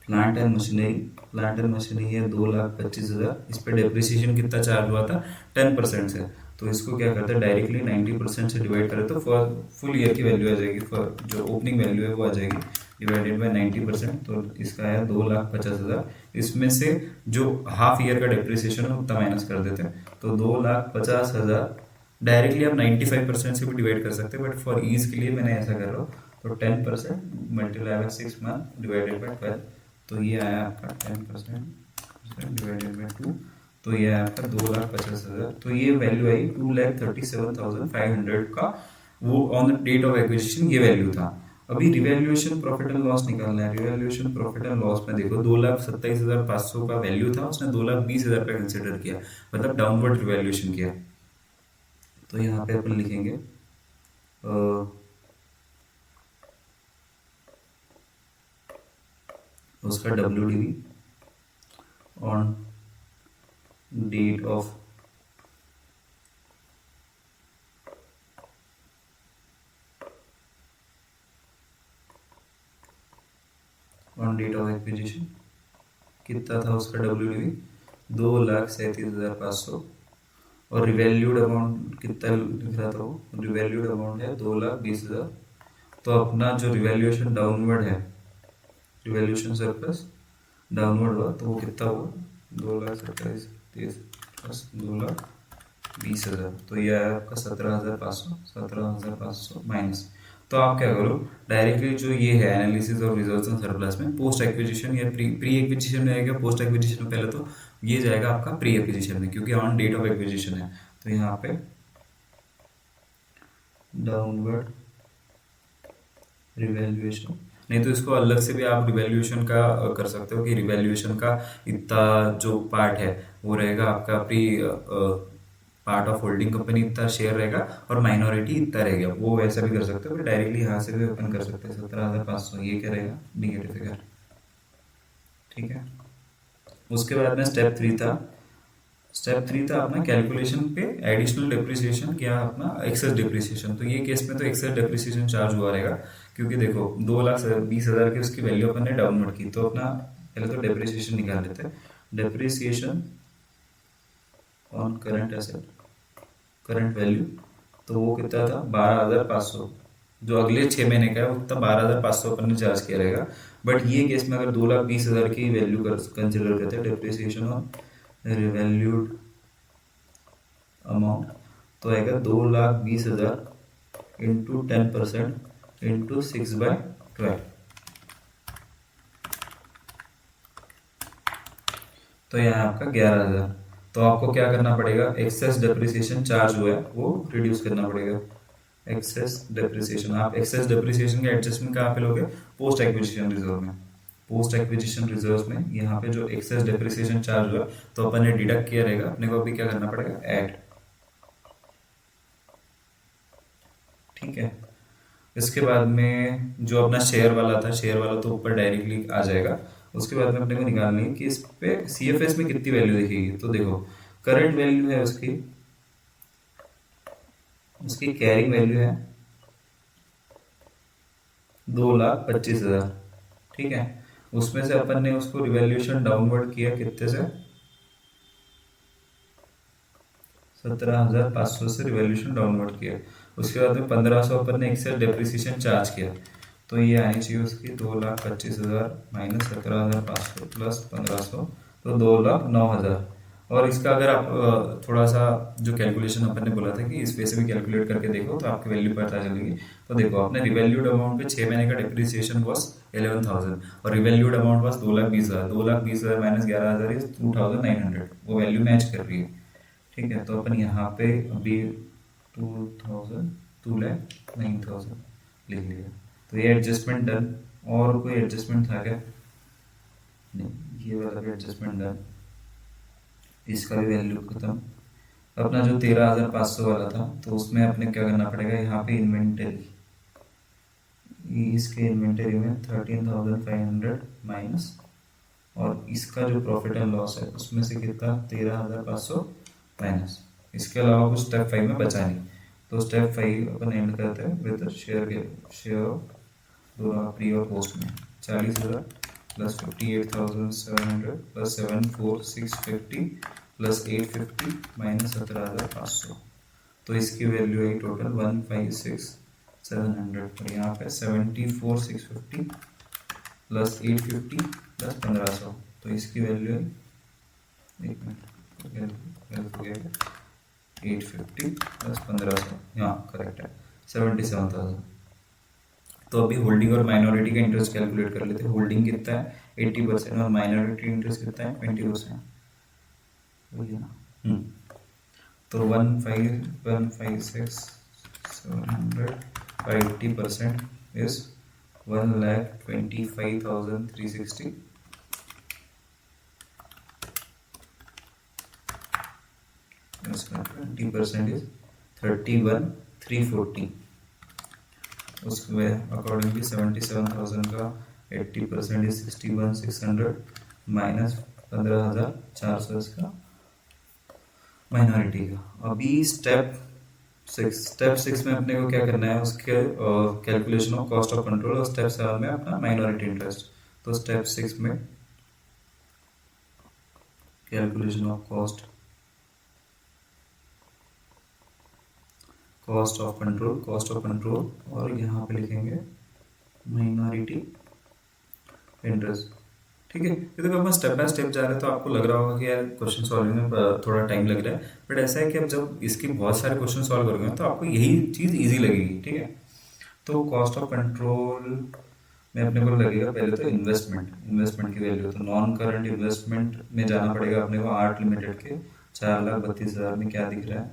Plant and machinery, plant and machinery है 2,25,000, इस पर डेप्रिसिएशन कितना चार्ज हुआ था 10% से, तो इसको क्या करते हैं डायरेक्टली 90% से डिवाइड करें तो फुल ईयर की वैल्यू आ जाएगी, जो ओपनिंग वैल्यू है वो आ जाएगी डिवाइडेड बाय 90%, तो इसका आया 2,50,000। इसमें से जो हाफ ईयर का डेप्रिसिएशन है उतना माइनस कर देते हैं, तो 2,50,000 डायरेक्टली आप 95% से भी डिवाइड कर सकते हैं, बट फॉर ईज के लिए मैंने ऐसा कर रहा हूँ। तो 10% multiply by 6 month divided by 12, तो ये आया आपका 10% डिवाइडेड बाय 2, तो ये आया आपका 2,50,000। तो ये वैल्यू आई 2,37,500 का, वो on the date of acquisition ये वैल्यू था। अभी रिवैल्यूएशन प्रॉफिट एंड लॉस निकालना है, रिवैल्यूएशन प्रॉफिट एंड लॉस में देखो 2,27,500 का वैल्यू था, उसने 2,20,000 पे कंसिडर किया, मतलब डाउनवर्ड रिवैल्यूएशन किया। तो यहाँ पे अपन लिखेंगे उसका WDV on date of acquisition कितना था उसका WDV 2,37,500 और रिवैल्यूड अमाउंट कितना लिख रहा था वो, रिवैल्यूड अमाउंट है 2,20,000। तो अपना जो रिवैल्यूएशन डाउनवर्ड है, रिवैल्यूएशन सरप्लस डाउनवर्ड हुआ तो वो कितना हुआ 2,27,30 प्लस 2,20,000, तो ये आया आपका 17,500 माइनस। तो आप क्या करो डायरेक्टली जो ये है analysis of reserves and surplus में पोस्ट एक्विजिशन या प्री एक्विजिशन में आएगा, पोस्ट एक्विजिशन में पहले तो ये जाएगा आपका प्री एक्विजिशन में क्योंकि ऑन डेट ऑफ एक्विजिशन है। तो यहाँ पे डाउनवर्ड रिवैल्यूएशन, नहीं तो इसको अलग से भी आप रिवैल्यूएशन का कर सकते हो कि रिवैल्यूएशन का इतना जो पार्ट है वो रहेगा आपका pre part of holding company इतना शेयर रहेगा और माइनॉरिटी इतना रहेगा, वो वैसा भी कर सकते हो। फिर डायरेक्टली यहाँ से भी ओपन कर सकते हैं 17,500, ये क्या रहेगा निगेटिव फिगर। ठीक है, उसके बाद में स्टेप थ्री था अपना कैलकुलेशन पे एडिशनल डेप्रिसिएशन क्या अपना एक्सेस डेप्रिसिएशन। तो ये केस में तो एक्सेस डेप्रिसिएशन चार्ज हुआ रहेगा क्योंकि देखो 2,20,000 की उसकी वैल्यू अपन ने डाउनवर्ड की, तो अपना पहले तो डेप्रिसिएशन निकाल लेते हैं। Depreciation on current asset, current value, तो वो कितना था 12,500, जो अगले 6 महीने का है उतना 12,500 अपन ने चार्ज किया रहेगा। बट ये केस में अगर 2,20,000 की वैल्यू कंसिडर करते हैं डेप्रिसिएशन ऑन रिवैल्यूड अमाउंट, तो आएगा 2,20,000 इंटू 10% इंटू 6/12, तो यहाँ आपका 11,000। तो आपको क्या करना पड़ेगा, एक्सेस डेप्रिसिएशन चार्ज हुआ है वो रिड्यूस करना पड़ेगा। एक्सेस डेप्रिसिएशन, आप एक्सेस डेप्रिसिएशन का एडजस्टमेंट कहाँ पे लोगे, पोस्ट एक्विजिशन रिजर्व में। पोस्ट एक्विजिशन रिजर्व में यहाँ पे जो एक्सेस डेप्रिसिएशन चार्ज हुआ तो अपन ने डिडक्ट किया रहेगा, अपने को अभी क्या करना पड़ेगा ऐड। ठीक है, इसके बाद में जो अपना शेयर वाला था, शेयर वाला तो ऊपर डायरेक्टली आ जाएगा। उसके बाद में अपने को निकालनी है कि इस पे CFS में कितनी वैल्यू दिखेगी। तो देखो करंट वैल्यू है उसकी, उसकी कैरिंग वैल्यू है 2,25,000। ठीक है, उसमें से अपन ने उसको रिवैल्यूएशन डाउनवर्ड किया कितने से, 17,500 से रिवैल्यूएशन डाउनवर्ड किया। उसके बाद में 1,500 अपन ने एक्सेस डेप्रिसिएशन चार्ज किया, तो ये आनी चाहिए उसकी 2,25,000 माइनस 17,500 प्लस 1,500, तो 2,09,000। और इसका अगर आप थोड़ा सा जो कैलकुलेशन अपन ने बोला था कि इस वे से भी कैलकुलेट करके देखो तो आपकी वैल्यू पता चलेगी। तो देखो अपने रिवैल्यूड अमाउंट पे 6 महीने का डिप्रिसिएशन वॉस 11,000 और revalued amount was 2,20,000। 2,20,000 minus 11,000 is 2,900, वो वैल्यू मैच कर रही है। ठीक है, तो अपन यहाँ पे अभी 2,09,000 लिख लिया। तो ये एडजस्टमेंट डन। और कोई एडजस्टमेंट था क्या, नहीं, ये वाला भी एडजस्टमेंट डन, इसका भी वैल्यू खत्म। अपना जो 13,500 वाला था तो उसमें अपने क्या करना पड़ेगा, यहाँ पे इन्वेंटरी, इसके इन्वेंटरी में 13,500 माइनस, और इसका जो प्रॉफिट एंड लॉस है उसमें से कितना 13,500 माइनस। इसके अलावा कुछ स्टेप 5 में बचा नहीं, तो स्टेप 5 अपन एंड करते हैं विद शेयर ऑफ दोनों प्री और पोस्ट में 40,000 प्लस 58,700 प्लस 74,650 प्लस 850 माइनस 17,500। तो इसकी वैल्यू है टोटल 156,700, और यहाँ पे 74,650 प्लस 850 प्लस 1,500, तो इसकी वैल्यू है, एक मिनट, 850 प्लस 1,500, हाँ करेक्ट है 77,000। तो अभी होल्डिंग और माइनॉरिटी का इंटरेस्ट कैलकुलेट कर लेते हैं। होल्डिंग कितना है 80% और माइनॉरिटी इंटरेस्ट कितना है 20%, वही है ना। तो 156,700 by 80% is 1,25,360 20% is 31,340। उसके अकॉर्डिंगली 77,000 का 80% इज 61,600 माइनस 15,400 इसका माइनॉरिटी का। अभी स्टेप 6 में अपने को क्या करना है, उसके calculation of cost of control, और स्टेप 7 में अपना माइनॉरिटी इंटरेस्ट। तो स्टेप 6 में calculation of cost of control और यहाँ पे लिखेंगे माइनॉरिटी इंटरेस्ट। ठीक है, ये देखो अपन स्टेप बाय स्टेप जा रहे हैं तो आपको लग रहा होगा कि यार क्वेश्चन सॉल्विंग में थोड़ा टाइम लग रहा है, बट ऐसा है कि अब जब इसकी बहुत सारे क्वेश्चन सॉल्व करोगे तो आपको यही चीज़ इजी लगेगी। ठीक है, तो कॉस्ट ऑफ कंट्रोल में अपने को लगेगा पहले तो इन्वेस्टमेंट की वैल्यू। तो नॉन करंट इन्वेस्टमेंट में जाना पड़ेगा अपने को आर्ट लिमिटेड के 4,32,000 में क्या दिख रहा है,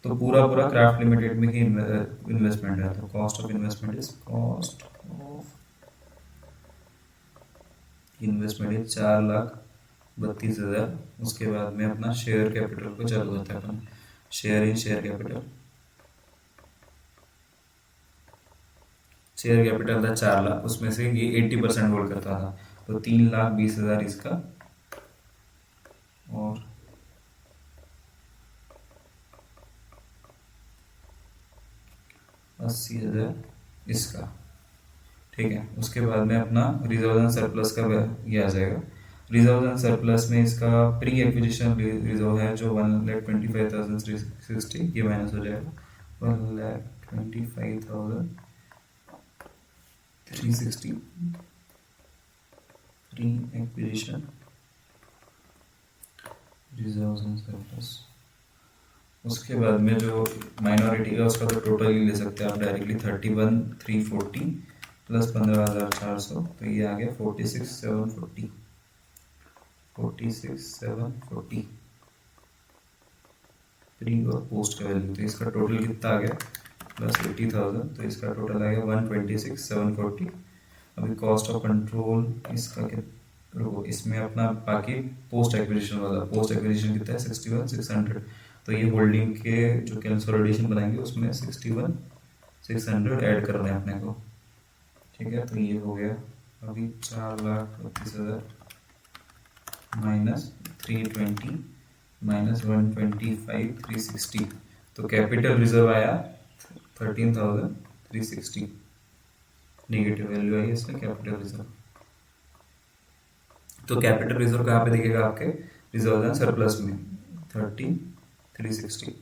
तो पूरा क्राफ्ट लिमिटेड में ही इन्वेस्टमेंट है। तो कॉस्ट ऑफ इन्वेस्टमेंट इज 4,32,000। उसके बाद में अपना शेयर कैपिटल को चालू होता है अपन, शेयर कैपिटल था 4,00,000, उसमें से ये 80% होल्ड करता था, तो 3,20,000 इसका और 80,000 इसका। ठीक है, उसके बाद में अपना रिजर्व एंड सरप्लस का ये आ जाएगा। रिजर्व एंड सरप्लस में इसका प्री एक्विजिशन रिजर्व है जो 1,25,360, ये माइनस हो जाएगा 1,25,360 pre acquisition reserve and surplus. उसके बाद में जो माइनॉरिटी है उसका तो टोटल ही ले सकते हैं आप डायरेक्टली, 31,340 प्लस 15,400, तो ये आ गया 46,740 प्री और पोस्ट का वैल्यू। तो इसका टोटल कितना आ गया प्लस 80,000, तो इसका टोटल आ गया 126,740। अभी कॉस्ट ऑफ कंट्रोल इसका इसमें अपना बाकी पोस्ट एक्विजिशन कितना है 61,600, तो ये होल्डिंग के जो कंसोलिडेशन बनाएंगे उसमें 61,600 ऐड करना है अपने को। ठीक है, तो ये हो गया अभी 4,32,000 माइनस 320 माइनस 125,360, तो कैपिटल रिजर्व आया 13,360, नेगेटिव वैल्यू आई इसमें कैपिटल रिजर्व। तो कैपिटल रिजर्व कहाँ पे दिखेगा आपके रिजर्व एंड सरप्लस में 13,360।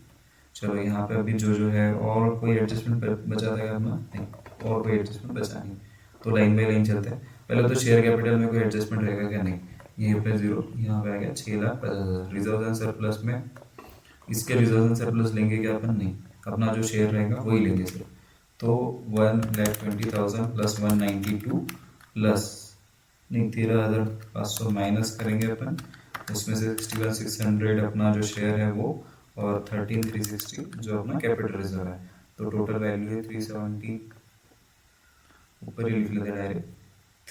चलो यहाँ पे अभी जो है और कोई एडजस्टमेंट बचा था अपना, नहीं और कोई एडजस्टमेंट बचा नहीं, तो लाइन बाई लाइन चलते हैं। पहले तो शेयर कैपिटल में कोई एडजस्टमेंट रहेगा क्या, नहीं, यहीं पे 0, यहाँ पे आ गया 6,50,000। रिजर्व एंड सरप्लस में इसके रिजर्व एंड सरप्लस लेंगे क्या अपन, नहीं, अपना जो शेयर रहेगा वही लेंगे सिर्फ। तो 1,20,000 प्लस 192 प्लस नहीं 13,500 माइनस करेंगे अपन, उसमें से 61,600 अपना जो शेयर है वो, और 13,360 जो अपना कैपिटल रिजर्व है, तो टोटल वैल्यू है 370, ऊपर ही लिख लेते डायरेक्ट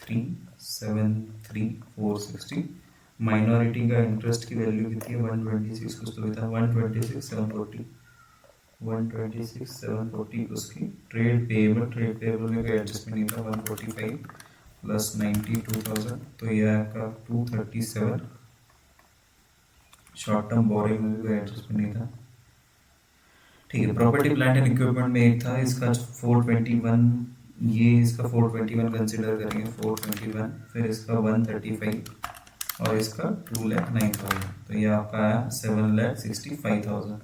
373,460। माइनॉरिटी का इंटरेस्ट की वैल्यू कितनी है 126, कुछ तो था 126,740 उसकी। ट्रेड पेएबल में कोई एडजस्टमेंट नहीं था 145 प्लस 92,000, तो ये आपका 237। शॉर्ट टर्म बोरिंग में भी कोई एडजस्टमेंट नहीं था। ठीक है, प्रॉपर्टी प्लांट एंड इक्विपमेंट में एक था इसका 421, ये इसका 421 कंसिडर करेंगे 421, फिर इसका 135 और इसका 2,09,000, तो ये आपका आया 7,65,000।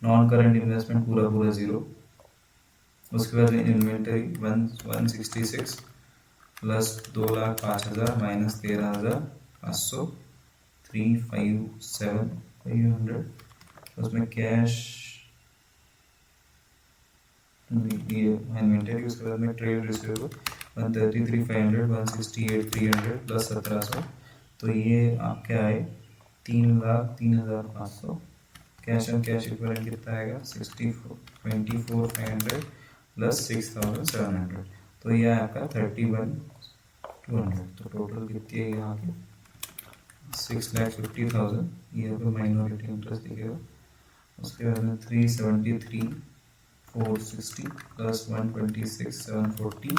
नॉन करंट इन्वेस्टमेंट पूरा 0। उसके बाद इन्वेंटरी 166 प्लस 2,05,000 माइनस 13,500 357,500, उसमें कैश इन्वेंटरी। उसके बाद में ट्रेड रिसीवेबल 133,500 168,300 प्लस 1,700, तो ये आपके आए 3,03,500। कैश एंड कैश इक्विवेलेंट कितना आएगा 24,500 प्लस 6,700, तो ये आपका 31,200। तो टोटल कितनी है यहाँ की 6,50,000, ये आपको माइनॉरिटी इंटरेस्ट दिखेगा। उसके बाद में 373 460 प्लस 126 740,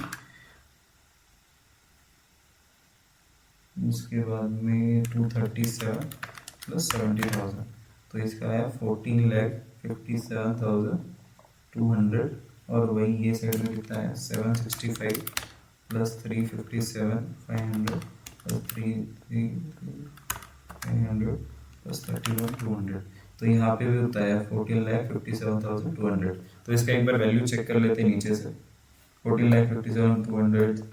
उसके बाद में 237 प्लस 70,000, तो इसका आया 14,57,200। और वही ये साइड में कितना है 765 प्लस 357 500 प्लस 300 प्लस 31,200, तो यहाँ पे भी होता है 14,57,200। तो इसका एक बार वैल्यू चेक कर लेते हैं नीचे से, 14,57,200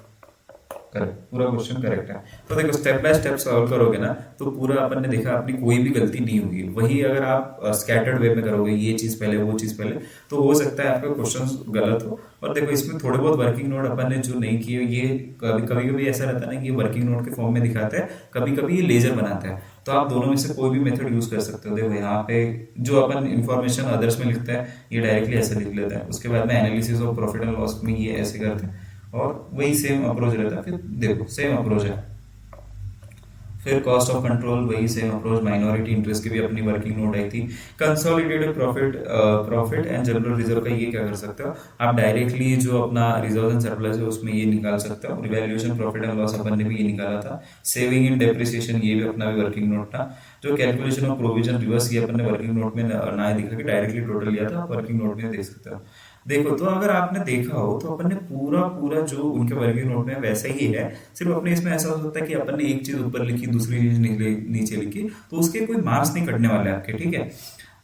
करेक्ट, पूरा क्वेश्चन करेक्ट है। तो देखो स्टेप बाय स्टेप सॉल्व करोगे ना तो पूरा अपन ने देखा अपनी कोई भी गलती नहीं होगी। वही अगर आप स्कैटर्ड वे में करोगे, ये चीज पहले वो चीज पहले, तो हो सकता है आपका क्वेश्चन गलत हो। और देखो इसमें थोड़े बहुत वर्किंग नोट अपन ने जो नहीं किए, ये कभी कभी ऐसा रहता है ना कि ये वर्किंग नोट के फॉर्म में दिखाते हैं, कभी कभी ये लेजर बनाते हैं, तो आप दोनों में से कोई भी मेथड यूज कर सकते हो। देखो यहाँ पे जो अपन इन्फॉर्मेशन अदर्स में लिखते हैं ये डायरेक्टली ऐसे लिख लेते हैं, उसके बाद में analysis of profit and loss में ये ऐसे करते हैं, और वही सेम अप्रोच रहता है। फिर देखो सेम अप्रोच है, फिर कॉस्ट ऑफ कंट्रोल वही सेम अप्रोच, माइनॉरिटी इंटरेस्ट की भी अपनी वर्किंग नोट आई थी। Consolidated profit and general reserve का ये क्या कर सकते हो आप, डायरेक्टली जो अपना रिजर्व एंड सरप्लस है उसमें ये निकाल सकते हो। रिवैल्यूएशन प्रॉफिट एंड लॉस अपन ने भी ये निकाला था। सेविंग इन डेप्रिसिएशन ये भी अपना भी वर्किंग नोट था। जो कैलकुलेशन ऑफ प्रोविजन रिवर्स ये अपन ने वर्किंग नोट में ना दिखा के डायरेक्टली टोटल लिया था, वर्किंग नोट में देख सकते हो। देखो तो अगर आपने देखा हो तो अपन ने पूरा पूरा जो उनके वर्किंग नोट में वैसा ही है, सिर्फ अपने इसमें ऐसा हो सकता है कि अपन ने एक चीज ऊपर लिखी दूसरी चीज नीचे लिखी, तो उसके कोई मार्क्स नहीं कटने वाले आपके, ठीक है।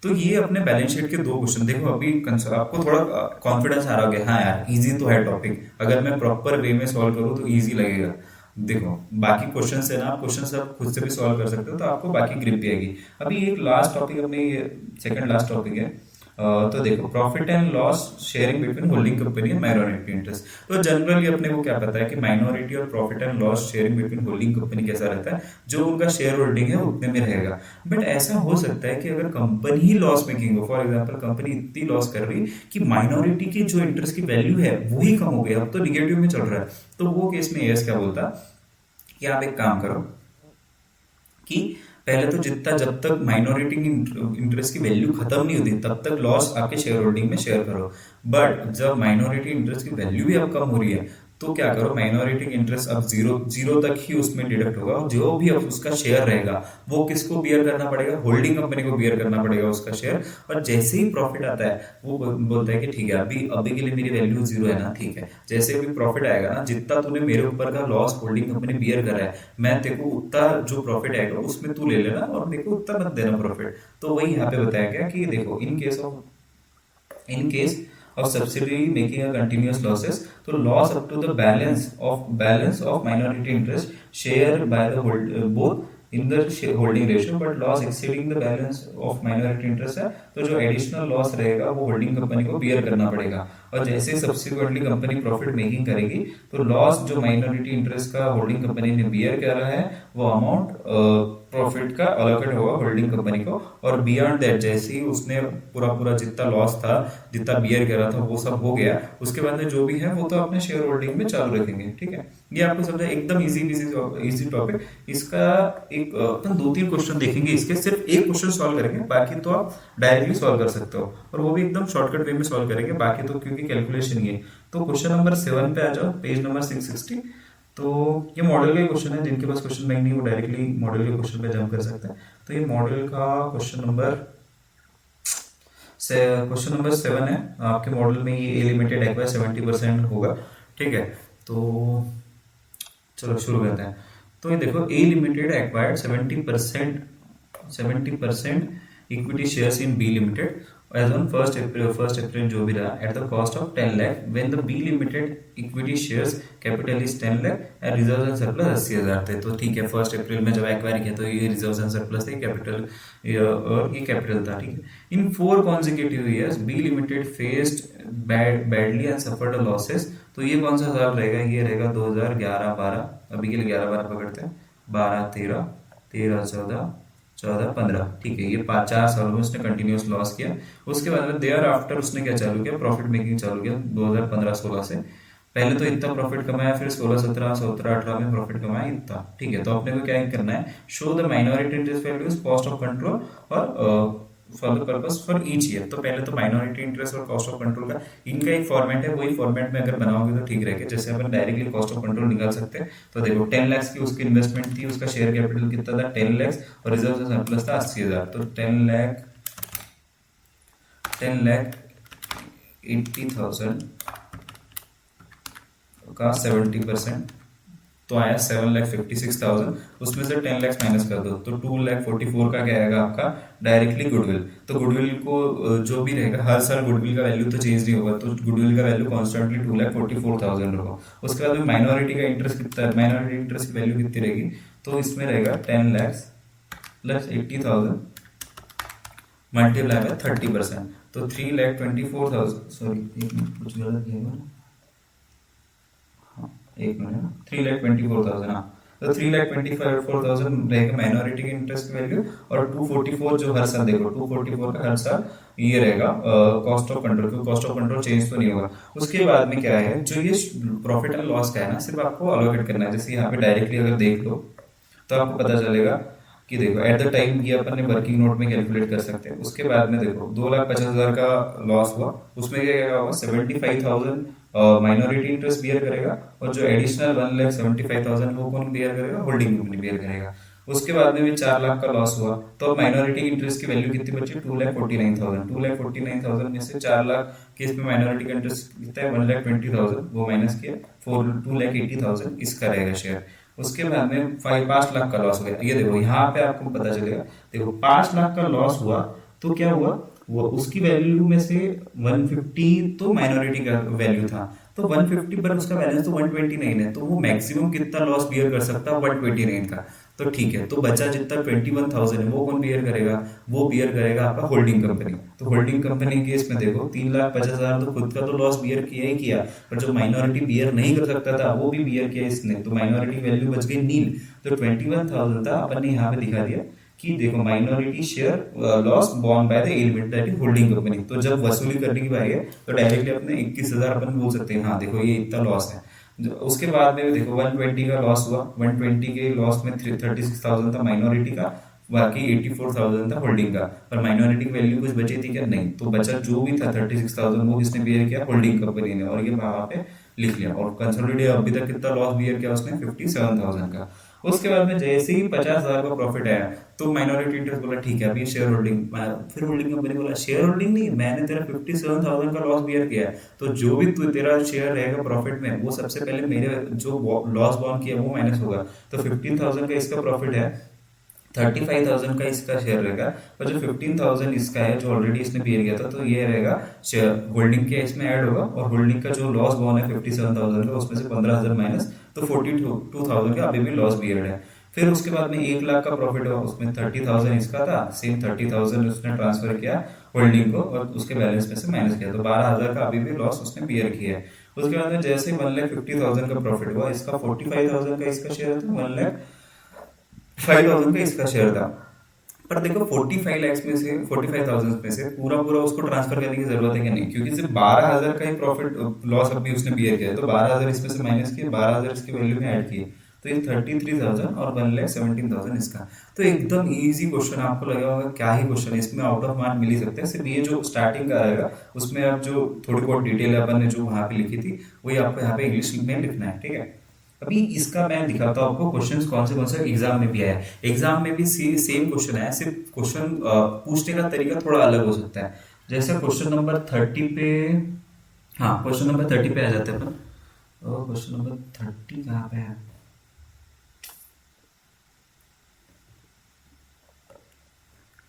तो ये अपने बैलेंस शीट के दो क्वेश्चन। देखो अभी आपको थोड़ा कॉन्फिडेंस आ रहा होगा, हाँ यार इजी तो है टॉपिक, अगर मैं प्रॉपर वे में सॉल्व करूँ तो इजी लगेगा। देखो बाकी क्वेश्चन है ना, आप क्वेश्चन आप खुद से भी सॉल्व कर सकते हो, तो आपको बाकी ग्रिप भी आएगी। अभी एक लास्ट टॉपिक अपने सेकंड लास्ट टॉपिक है। तो देखो profit and loss sharing between holding company and minority interest. तो जनरली अपने को क्या पता है कि माइनॉरिटी और profit and loss sharing between holding company कैसा रहता है, जो उनका शेयर होल्डिंग है उतने में रहेगा। बट ऐसा हो सकता है कि अगर कंपनी ही लॉस मेकिंग हो, फॉर एग्जाम्पल कंपनी इतनी लॉस कर रही कि माइनॉरिटी की जो इंटरेस्ट की वैल्यू है वो ही कम हो गया, अब तो निगेटिव में चल रहा है, तो वो केस में यस क्या बोलता कि आप एक काम करो कि पहले तो जितना जब तक माइनॉरिटी इंटरेस्ट की वैल्यू खत्म नहीं होती तब तक लॉस आपके शेयर होल्डिंग में शेयर करो। बट जब माइनॉरिटी इंटरेस्ट की वैल्यू भी अब कम हो रही है तो क्या करो, माइनॉरिटी इंटरेस्ट अब जीरो तक ही उसमें डिडक्ट होगा, और जो भी अब उसका शेयर रहेगा वो किसको बियर करना पड़ेगा, होल्डिंग कंपनी को बियर करना पड़ेगा उसका शेयर। और जैसे ही प्रॉफिट आता है वो बोलता है कि ठीक है अभी के लिए मेरी वैल्यू जीरो है ना, ठीक है, जैसे भी प्रॉफिट आएगा ना, जितना तूने मेरे ऊपर का लॉस होल्डिंग कंपनी बियर करा है, मैं तेरे को उतना जो प्रॉफिट आएगा उसमें तू ले लेना और मेरे को उतना मत देना प्रॉफिट। तो वही यहाँ पे बताया गया कि देखो in case of subsidiary making a continuous losses, so loss up to the balance of minority interest shared by the both in the holding ratio, but loss exceeding the balance of minority interest है, तो जो additional loss रहेगा वो holding company को beer करना पड़ेगा। और जैसे सब्सिक्वेंटली कंपनी प्रॉफिट मेकिंग करेगी तो लॉस जो माइनॉरिटी इंटरेस्ट का होल्डिंग कंपनी ने बियर करा है वो अमाउंट प्रॉफिट का अलोकेट होगा होल्डिंग कंपनी को। और बियॉन्ड दैट जैसे ही उसने पूरा जितना लॉस था, जितना बियर करा था वो सब हो गया, उसके बाद में जो भी है वो तो अपने शेयर होल्डिंग में चालू रखेंगे, ठीक है। ये आपको समझा, एकदम इजी टॉपिक। इसका एक अपन 2-3 क्वेश्चन देखेंगे, इसके सिर्फ एक क्वेश्चन सॉल्व करेंगे, बाकी तो आप डायरेक्टली सॉल्व कर सकते हो, और वो भी एकदम शॉर्टकट वे में सॉल्व करेंगे, बाकी तो क्योंकि कैलकुलेशन ही है। तो क्वेश्चन नंबर 7 पे आ जाओ, पेज नंबर 660। तो ये मॉडल का क्वेश्चन है, जिनके पास क्वेश्चन बैंक नहीं वो डायरेक्टली मॉडल के क्वेश्चन पे जंप कर सकते हैं। तो ये मॉडल का क्वेश्चन नंबर 7 है आपके मॉडल में। ये लिमिटेड एक्वायर 70% होगा, ठीक है। तो चलो शुरू करते हैं। तो ये देखो A limited acquired 70% equity shares in B limited as on 1 April जो भी रहा, at the cost of 10 lakh, when the B limited equity shares capital is 10 lakh and reserve and surplus 80,000 थे। तो ठीक है 1 अप्रैल में जब एक्वायर किया तो ये रिजर्व एंड सरप्लस थे, कैपिटल और ये कैपिटल था, ठीक है। In 4 consecutive years B limited faced badly and suffered losses. तो ये कौन सा साल रहेगा, ये रहेगा 2011-12, अभी के लिए 11-12 पकड़ते हैं, 12-13, 13-14, 15, ठीक है। ये 4 साल में उसने कंटिन्यूस लॉस किया। उसके बाद में देयर आफ्टर उसने क्या चालू किया, प्रॉफिट मेकिंग चालू किया 2015-16 से। पहले तो इतना प्रॉफिट कमाया, फिर 16-17, 17-18 में प्रॉफिट कमाया इतना, ठीक है। तो अपने को क्या करना है, show the minority interest values, cost of control और for the purpose for each year. तो पहले तो माइनॉरिटी इंटरेस्ट और कॉस्ट ऑफ कंट्रोल का इनका एक फॉर्मेट है, वही फॉर्मेट में अगर बनाओगे तो ठीक रहेगा। जैसे अपन डायरेक्टली कॉस्ट ऑफ कंट्रोल निकाल सकते हैं। तो देखो 10 लाख की उसकी इन्वेस्टमेंट थी, उसका शेयर कैपिटल कितना था 10 लाख और रिजर्व सरप्लस था 80,000। तो 10,80,000 का 70% तो आया 7,56,000। उसमें से 10 लाख माइनस कर दो तो 2,44,000 का क्या आएगा आपका डायरेक्टली गुडविल। तो गुडविल को जो भी रहेगा हर साल गुडविल का वैल्यू तो चेंज नहीं होगा, तो गुडविल का वैल्यू कॉन्स्टेंटली 2,44,000 होगा। उसके बाद में माइनॉरिटी का इंटरेस्ट कितना है, माइनॉरिटी इंटरेस्ट की वैल्यू कितनी रहेगी, तो इसमें रहेगा 10 लाख प्लस 80,000 मल्टीप्लाई बाय 30%। तो 3,24,000, सॉरी एक मिनट कुछ गलत किया मैंने, एक मिनट 3,24,000, हाँ। तो 3,24,000 रहेगा माइनॉरिटी की इंटरेस्ट वैल्यू, और 244 जो हर साल देखो 244 का हर साल ये रहेगा कॉस्ट ऑफ कंट्रोल, क्योंकि कॉस्ट ऑफ कंट्रोल चेंज तो नहीं होगा। उसके बाद में क्या है, जो ये प्रॉफिट एंड लॉस का है ना, सिर्फ आपको अलोकेट करना है। जैसे यहाँ पे डायरेक्टली अगर देख लो तो आपको पता चलेगा कि देखो एट द टाइम ये अपन ने वर्किंग नोट में कैलकुलेट कर सकते हैं। उसके बाद में देखो 2,50,000 का लॉस हुआ, उसमें क्या होगा 75,000 माइनॉरिटी इंटरेस्ट बियर करेगा, और जो एडिशनल 1,75,000 वो कौन बियर करेगा, होल्डिंग कंपनी बियर करेगा। उसके बाद में भी 4 लाख का लॉस हुआ, तो माइनॉरिटी इंटरेस्ट की वैल्यू कितनी बची 2,49,000। 2,49,000 में से 4 लाख के इसमें माइनॉरिटी का इंटरेस्ट कितना है 1,20,000, वो माइनस किया 2,80,000 इसका रहेगा शेयर। उसके बाद में 5 लाख का लॉस हो गया। ये देखो यहाँ पे आपको पता चलेगा, देखो 5 लाख का लॉस हुआ तो क्या हुआ, वो उसकी वैल्यू में से 150 तो माइनॉरिटी का वैल्यू था, तो 150 पर उसका बैलेंस तो 129 है, तो वो मैक्सिमम कितना लॉस बियर कर सकता है 129 का। तो ठीक है, तो बचा जितना 21,000 है वो कौन बियर करेगा, वो बियर करेगा आपका होल्डिंग कंपनी। तो होल्डिंग कंपनी केस में देखो 3,50,000 तो खुद का तो लॉस बियर किया ही किया, पर जो माइनॉरिटी बियर नहीं कर सकता था वो भी बियर किया इसने, तो माइनॉरिटी वैल्यू बच गई नील। तो 21,000 था, अपन ने यहाँ पे दिखा दिया कि देखो minority share loss born by the element that is holding company. तो जब वसूली करने की बारी है तो डायरेक्टली अपने 21,000 अपन बोल सकते हैं, हाँ देखो ये इतना लॉस है। उसके बाद में देखो 120 का लॉस हुआ, 120 के लॉस में 36,000 था माइनॉरिटी का, बाकी 84,000 था होल्डिंग का। पर माइनॉरिटी की वैल्यू कुछ बची थी क्या, नहीं। तो बचा जो भी था 36,000 वो किसने बियर किया, होल्डिंग कंपनी ने, और ये वहां पे लिख लिया। और कंसोलिडेट अभी तक कितना लॉस बियर किया उसने 57,000 का। उसके बाद में जैसे ही 50,000 का प्रॉफिट आया तो माइनॉरिटी इंटरेस्ट बोला ठीक है अभी शेयर होल्डिंग, फिर होल्डिंग कंपनी बोला शेयर होल्डिंग नहीं, मैंने तेरा 57,000 का लॉस बियर किया है, तो जो भी तू तेरा शेयर रहेगा प्रॉफिट में वो सबसे पहले मेरे जो लॉस बॉर्न किया वो माइनस होगा। तो 15,000 का इसका प्रॉफिट है, 35,000 का इसका शेयर रहेगा, और जो 15,000 इसका है जो ऑलरेडी इसने बियर किया था, तो ये रहेगा शेयर होल्डिंग के इसमें ऐड होगा, और होल्डिंग का जो लॉस बॉर्न है 57,000 का उसमें से 15,000 माइनस, तो 42,000 का अभी भी लॉस बियर्ड है। फिर उसके बाद में 1 लाख का प्रॉफिट हुआ, उसमें 30,000 इसका था, सेम 30,000 उसने ट्रांसफर किया होल्डिंग को और उसके बैलेंस में से माइनस किया, तो 12,000 का अभी भी लॉस उसने बियर किया है। उसके बाद में जैसे 1,50,000 का प्रॉफिट हुआ, इसका 45,000 का इसका शेयर था, 1,05,000 का इसका शेयर था। पर देखो 45 लैक्स में से 45,000 में से पूरा पूरा उसको ट्रांसफर करने की जरूरत है कि नहीं, क्योंकि सिर्फ 12,000 का ही प्रॉफिट लॉस अभी उसने बियर किया है, तो 12,000 इसमें से माइनस किए, 12,000 इसकी वैल्यू में ऐड किए, तो ये 33,000 और 1,17,000 इसका। तो एकदम इजी क्वेश्चन, आपको लगा होगा क्या ही क्वेश्चन है, इसमें आउट ऑफ मार्क मिल ही सकते हैं। सिर्फ ये जो स्टार्टिंग का आएगा उसमें आप जो थोड़ी बहुत डिटेल अपन ने जो वहां पे लिखी थी वही आपको यहाँ पे इंग्लिश में लिखना है, ठीक है। अभी इसका मैं दिखाता हूँ आपको क्वेश्चंस कौन से एग्जाम में भी आया है। एग्जाम में भी सेम क्वेश्चन आया, सिर्फ क्वेश्चन पूछने का तरीका थोड़ा अलग हो सकता है। जैसे क्वेश्चन नंबर 30 पे, हाँ क्वेश्चन नंबर 30 पे आ जाते हैं अपन। क्वेश्चन नंबर 30 कहाँ पे है,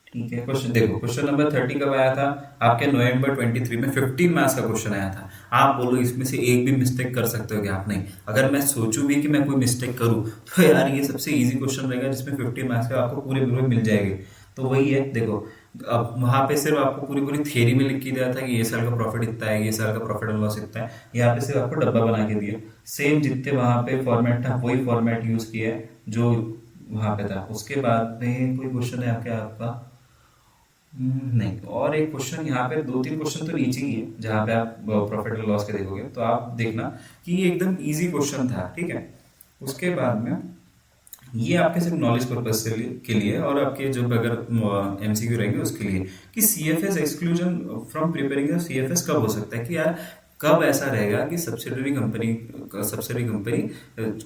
ठीक है। क्वेश्चन देखो, क्वेश्चन नंबर 30 कब आया था आपके, नवंबर 23 में 15 मार्क्स का क्वेश्चन आया था। आप बोलो इसमें से एक भी मिस्टेक कर सकते हो क्या आप, नहीं। अगर मैं सोचूं भी कि मैं कोई मिस्टेक करूं तो यार ये सबसे इजी क्वेश्चन रहेगा जिसमें 15 मार्क्स का आपको पूरे पूरे मिल जाएंगे। तो वही है देखो, अब वहां पे सिर्फ आपको पूरी पूरी थियरी में लिख के दिया था कि ये साल का प्रॉफिट इतना है, ये साल का प्रॉफिट एंड लॉस इतना है, यहाँ पे सिर्फ आपको डब्बा बना के दिया। सेम जितने वहां पे फॉर्मेट था वही फॉर्मेट यूज किया है जो वहां पे था। उसके बाद में कोई क्वेश्चन है आपका, नहीं। और एक क्वेश्चन यहाँ पे, 2-3 क्वेश्चन तो नीचे ही है जहाँ पे आप प्रॉफिट और लॉस के देखोगे, तो आप देखना कि ये एकदम इजी क्वेश्चन था, ठीक है। उसके बाद में ये आपके सिर्फ नॉलेज पर्पज के लिए और आपके जब अगर एमसीक्यू रहेंगे उसके लिए कि CFS exclusion from preparing CFS कब हो सकता है कि यार कब ऐसा रहेगा कि सब्सिडरी कंपनी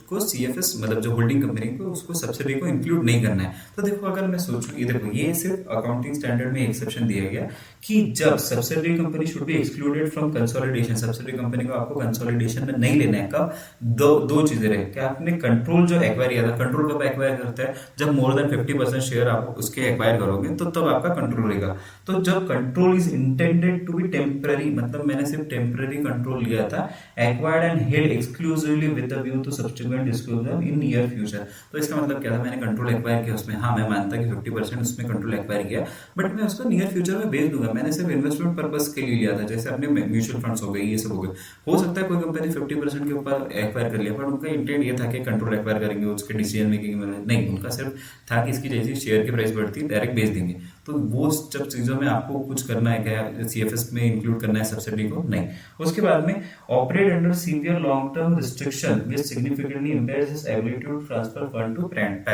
को सीएफएस मतलब जो होल्डिंग कंपनी को उसको सब्सिडरी को इंक्लूड नहीं करना है। तो देखो अगर मैं सोचूं ये देखो ये सिर्फ अकाउंटिंग स्टैंडर्ड में एक्सेप्शन दिया गया कि जब subsidiary company should be excluded from consolidation, subsidiary company को आपको कंसोलिडेशन में नहीं लेना है। कब? दो दो चीजें रहे कि आपने कंट्रोल जो एक्वायर किया था, कंट्रोल कब एक्वायर करता है जब मोर देन 50% शेयर आप उसके एक्वायर करोगे तो तब आपका कंट्रोल रहेगा। तो जब control is intended to be temporary, मतलब मैंने सिर्फ टेम्पररी कंट्रोल लिया था, acquired and held exclusively with the view to subsequent disclosure in near future. तो इसका मतलब क्या था, मैंने कंट्रोल एक्वायर किया उसमें, हाँ मैं मानता कि 50% उसमें कंट्रोल एक्वायर किया, बट मैं उसको नियर फ्यूचर में बेच दूंगा। मैंने सिर्फ इन्वेस्टमेंट पर्पज के लिए लिया था, जैसे अपने म्यूचुअल फंड्स हो गए, ये सब हो गए। हो सकता है कोई कंपनी 50% के ऊपर एक्वायर कर लिया, पर उनका इंटेंट ये था कि कंट्रोल एक्वायर करेंगे, उसके डिसीजन मेकिंग में नहीं, उनका सिर्फ था कि इसकी जैसी शेयर की प्राइस बढ़ती है डायरेक्ट बेच देंगे। तो वो जब चीजों में आपको कुछ करना है क्या सीएफएस में इंक्लूड करना है सब्सिडी को, नहीं। उसके बाद में operate under severe long term restriction which significantly impairs his ability to transfer fund to parent.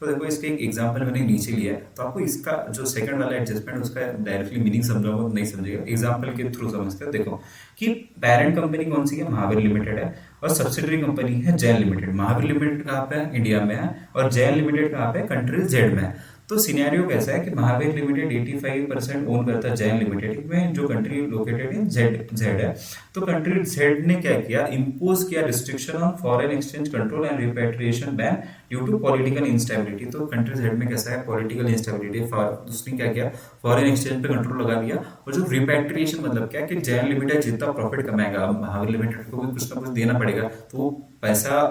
तो देखो इसके एक एग्जांपल मैंने नीचे लिया है, तो आपको इसका जो सेकंड वाला एडजस्टमेंट उसका डायरेक्टली मीनिंग समझाऊंगा नहीं समझेगा, एग्जांपल के थ्रू समझते हो। देखो कि पेरेंट कंपनी कौन सी है, महावीर लिमिटेड है, और सब्सिडरी कंपनी है जैन लिमिटेड। महावीर लिमिटेड कहाँ पे है, इंडिया में है, और जैन लिमिटेड कहाँ पे, कंट्री जेड में है। तो सिनेरियो कैसा है कि महावीर लिमिटेड 85% ओन करता है जैन लिमिटेड में, जो कंट्री लोकेटेड इन जेड है। तो कंट्री जेड ने क्या किया, इम्पोज किया restriction on foreign exchange control and repatriation ban due to political instability. तो कंट्री जेड में कैसा है, पॉलिटिकल इंस्टेबिलिटी, उसने क्या किया, फॉरेन एक्सचेंज पे कंट्रोल लगा दिया। और जो रिपेट्रिएशन मतलब क्या कि जैन लिमिटेड जितना प्रॉफिट कमाएगा, अब महावीर लिमिटेड को भी कुछ ना कुछ देना पड़ेगा, तो पैसा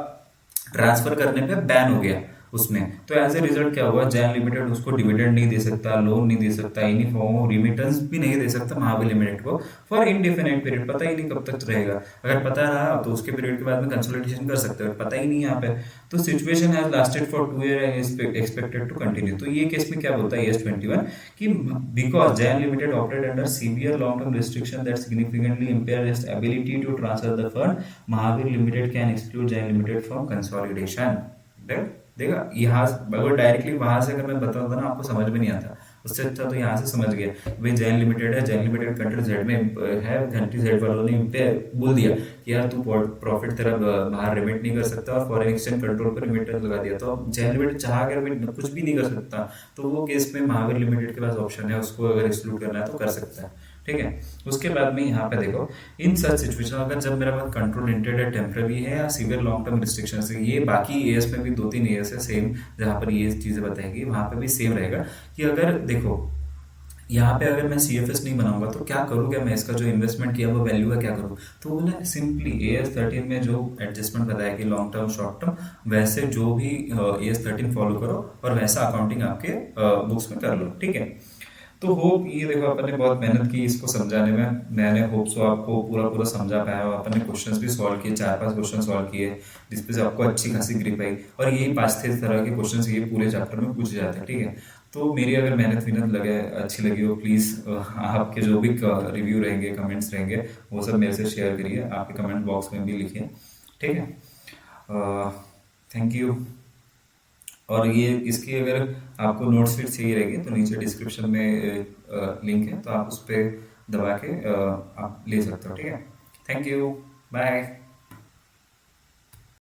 ट्रांसफर करने पे बैन हो गया उसमें। तो एज ए रिजल्ट क्या हुआ, जैन लिमिटेड उसको डिविडेंड नहीं दे सकता, लोन नहीं दे सकता, एनी फॉर्म ऑफ रिमिटेंस भी नहीं दे सकता महावीर लिमिटेड को फॉर इनडेफिनेट पीरियड। पता ही नहीं कब तक रहेगा, अगर पता रहा तो उसके पीरियड के बाद में कंसोलिडेशन कर सकते हो, पता ही नहीं यहाँ पे। तो situation has lasted for 2 year and expected to continue. तो ये केस में क्या होता है ES21 कि because Jain limited operate under severe long term restriction that significantly impair its ability to transfer the fund, Mahavir limited can exclude Jain limited from consolidation. देखा, यहाँ अगर डायरेक्टली वहां से अगर मैं बताता ना आपको समझ में नहीं आता, उससे अच्छा तो यहाँ से समझ गया भाई जैन लिमिटेड है, जैन लिमिटेड कंट्री जेड में है, कंट्री जेड वालों ने पे बोल दिया कि यार तू प्रॉफिट तेरा बाहर रिमिट नहीं कर सकता, और फॉरेन एक्सचेंज कंट्रोल पर रिमिटेंस लगा दिया। तो जैन लिमिटेड चाह कर कुछ भी नहीं कर सकता, तो वो केस में महावीर लिमिटेड के पास ऑप्शन है, उसको अगर एक्सक्लूड करना है तो कर सकता है। ठीक है, उसके बाद में यहाँ पे देखो इन सच सिचुएशन अगर जब मेरा पास कंट्रोल लिमिटेड है, टेम्पररी है या सीवियर लॉन्ग टर्म रिस्ट्रिक्शन है, ये बाकी एएस में भी 2-3 एएस है सेम, जहाँ पर ये चीजें बताएगी वहां पे भी सेम रहेगा कि अगर देखो यहाँ पे अगर मैं सीएफएस नहीं बनाऊंगा तो क्या करूँ, क्या मैं इसका जो इन्वेस्टमेंट किया वो वैल्यू का क्या करूँ। तो बोला सिंपली AS13 में जो एडजस्टमेंट बताया कि लॉन्ग टर्म शॉर्ट टर्म, वैसे जो भी AS13 फॉलो करो और वैसा अकाउंटिंग आपके बुक्स में कर लो। ठीक है, तो होप ये देखो अपन ने बहुत मेहनत की इसको समझाने में, मैंने होप सो आपको पूरा पूरा समझा पाया। अपन ने क्वेश्चंस भी सॉल्व किए, 4-5 क्वेश्चन सॉल्व किए जिसपे से आपको अच्छी खासी ग्रिप आई, और यही 5-6 तरह के क्वेश्चंस ये पूरे चैप्टर में पूछे जाते हैं। ठीक है, तो मेरी अगर मेहनत विनत लगे अच्छी लगी हो, प्लीज़ आपके जो भी रिव्यू रहेंगे, कमेंट्स रहेंगे, वो सब मेरे से शेयर करिए, आपके कमेंट बॉक्स में भी लिखिए। ठीक है, थैंक यू। और ये इसकी अगर आपको नोट्स फिर चाहिए रहेगी तो नीचे डिस्क्रिप्शन में लिंक है, तो आप उस पर दबा के आप ले सकते हो। ठीक है, थैंक यू, बाय।